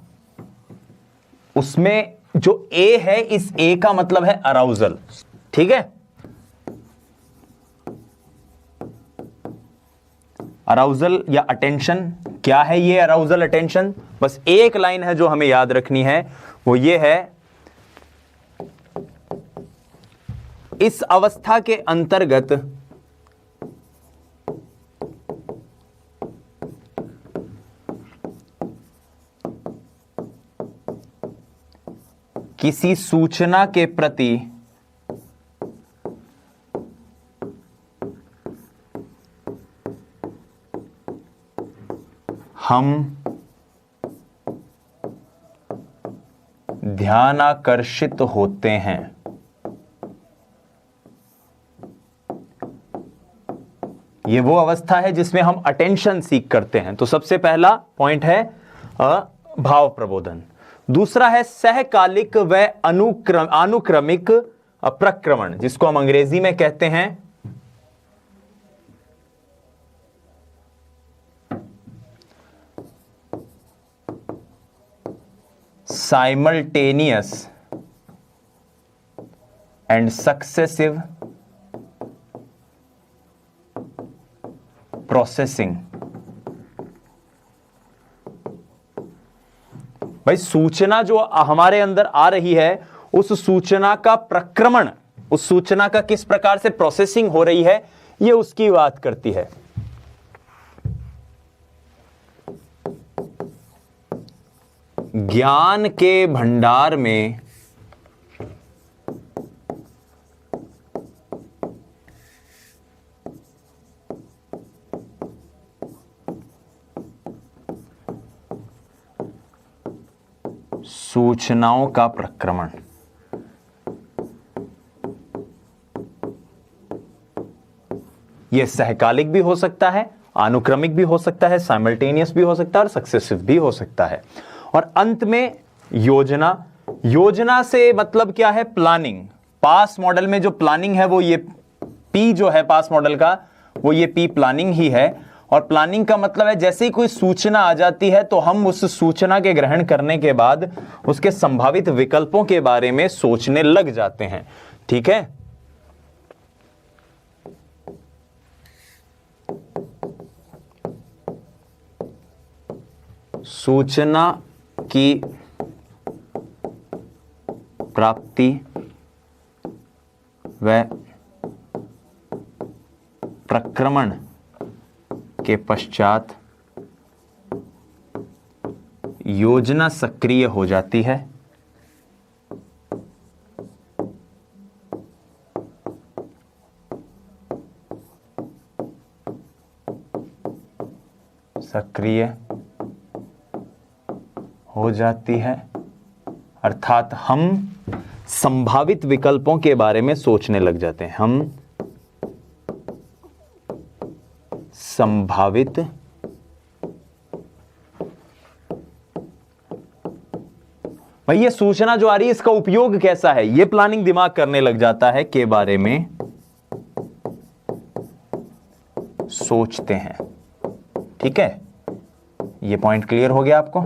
उसमें जो ए है, इस ए का मतलब है अराउजल। ठीक है, अराउजल या अटेंशन। क्या है ये अराउजल अटेंशन? बस एक लाइन है जो हमें याद रखनी है, वो ये है, इस अवस्था के अंतर्गत किसी सूचना के प्रति हम ध्यानाकर्षित होते हैं। ये वो अवस्था है जिसमें हम अटेंशन सीख करते हैं। तो सबसे पहला पॉइंट है भाव प्रबोधन। दूसरा है सहकालिक व अनुक्रमिक प्रक्रमण, जिसको हम अंग्रेजी में कहते हैं साइमल्टेनियस एंड सक्सेसिव प्रोसेसिंग। भाई, सूचना जो हमारे अंदर आ रही है, उस सूचना का प्रक्रमण, उस सूचना का किस प्रकार से प्रोसेसिंग हो रही है, यह उसकी बात करती है। ज्ञान के भंडार में सूचनाओं का प्रक्रमण। यह सहकालिक भी हो सकता है, अनुक्रमिक भी हो सकता है, साइमल्टेनियस भी हो सकता है और सक्सेसिव भी हो सकता है। और अंत में योजना। योजना से मतलब क्या है? प्लानिंग। पास मॉडल में जो प्लानिंग है वो ये पी जो है पास मॉडल का, वो ये पी प्लानिंग ही है। और प्लानिंग का मतलब है जैसे ही कोई सूचना आ जाती है तो हम उस सूचना के ग्रहण करने के बाद उसके संभावित विकल्पों के बारे में सोचने लग जाते हैं। ठीक है, सूचना की प्राप्ति व प्रक्रमण के पश्चात योजना सक्रिय हो जाती है। सक्रिय हो जाती है अर्थात हम संभावित विकल्पों के बारे में सोचने लग जाते हैं। हम संभावित भाई, ये सूचना जो आ रही है इसका उपयोग कैसा है, ये प्लानिंग दिमाग करने लग जाता है, के बारे में सोचते हैं। ठीक है, ये पॉइंट क्लियर हो गया आपको?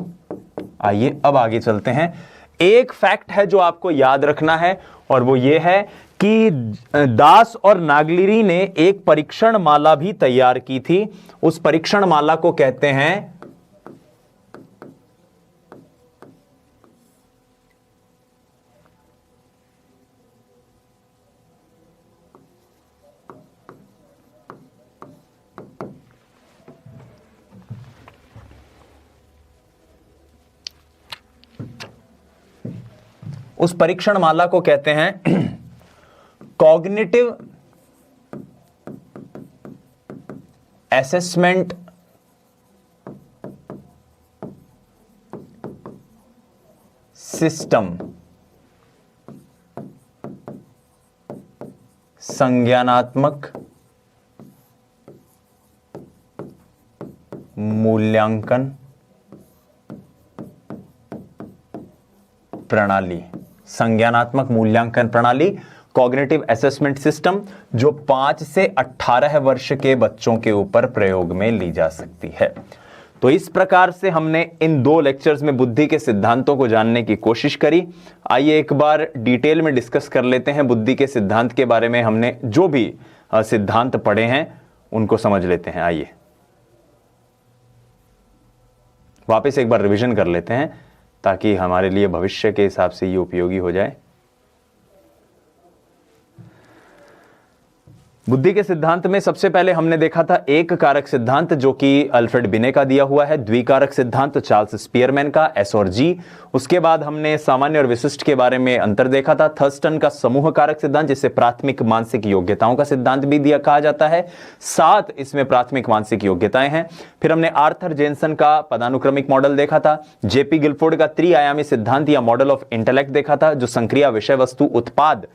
आइए अब आगे चलते हैं। एक फैक्ट है जो आपको याद रखना है, और वो ये है कि दास और नागलिरी ने एक परीक्षण माला भी तैयार की थी। उस परीक्षण माला को कहते हैं उस परीक्षण माला को कहते हैं कॉग्निटिव असेसमेंट सिस्टम, संज्ञानात्मक मूल्यांकन प्रणाली, संज्ञानात्मक मूल्यांकन प्रणाली, कॉग्निटिव असेसमेंट सिस्टम, जो 5 से 18 वर्ष के बच्चों के ऊपर प्रयोग में ली जा सकती है। तो इस प्रकार से हमने इन 2 लेक्चर्स में बुद्धि के सिद्धांतों को जानने की कोशिश करी। आइए एक बार डिटेल में डिस्कस कर लेते हैं बुद्धि के सिद्धांत के बारे में। हमने जो भी सिद्धांत पढ़े हैं उनको समझ लेते हैं। आइए वापस एक बार रिवीजन कर लेते हैं ताकि हमारे लिए भविष्य के हिसाब से ये उपयोगी हो जाए। बुद्धि के सिद्धांत में सबसे पहले हमने देखा था एक कारक सिद्धांत जो कि अल्फ्रेड बिने का दिया हुआ है, द्विकारक सिद्धांत चार्ल्स स्पीयरमैन का एस और जी। उसके बाद हमने सामान्य और विशिष्ट के बारे में अंतर देखा था, थर्स्टन का समूह कारक सिद्धांत जिसे प्राथमिक मानसिक योग्यताओं का सिद्धांत भी दिया कहा जाता है। 7 इसमें प्राथमिक मानसिक योग्यताएं हैं। फिर हमने आर्थर जेनसन का पदानुक्रमिक मॉडल देखा था, जेपी गिलफोर्ड का त्रिआयामी सिद्धांत या मॉडल ऑफ इंटेलेक्ट देखा था जो संक्रिया, विषय वस्तु, उत्पाद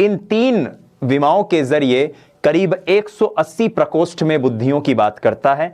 इन 3 विमाओं के जरिए करीब 180 प्रकोष्ठ में बुद्धियों की बात करता है।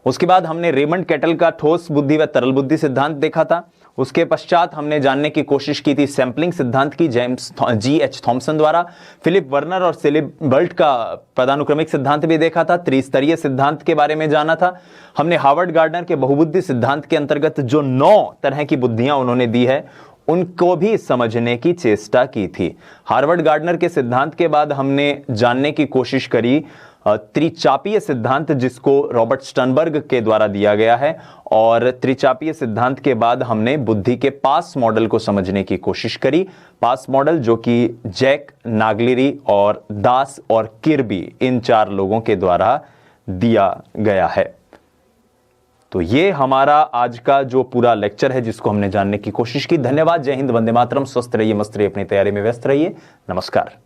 उसके बाद हमने रेमंड कैटल का ठोस बुद्धि व तरल बुद्धि सिद्धांत देखा था। उसके पश्चात हमने जानने की कोशिश की थी सैंपलिंग सिद्धांत की जेम्स G.H. थॉमसन द्वारा। फिलिप वर्नर और सिलिबर्ट का पदानुक्रमिक सिद्धांत भी देखा था। त्रिस्तरीय सिद्धांत के बारे में जाना था। हमने हार्वर्ड गार्डनर के बहुबुद्धि सिद्धांत के अंतर्गत जो 9 तरह की बुद्धियां उन्होंने दी है उनको भी समझने की चेष्टा की थी। हार्वर्ड गार्डनर के सिद्धांत के बाद हमने जानने की कोशिश करी त्रिचापीय सिद्धांत जिसको रॉबर्ट स्टर्नबर्ग के द्वारा दिया गया है, और त्रिचापीय सिद्धांत के बाद हमने बुद्धि के पास मॉडल को समझने की कोशिश करी। पास मॉडल जो कि जैक नागलिरी और दास और किर्बी इन 4 लोगों के द्वारा दिया गया है। तो ये हमारा आज का जो पूरा लेक्चर है जिसको हमने जानने की कोशिश की। धन्यवाद। जय हिंद, वंदे मातरम। स्वस्थ रहिए, मस्त रहिए, अपनी तैयारी में व्यस्त रहिए। नमस्कार।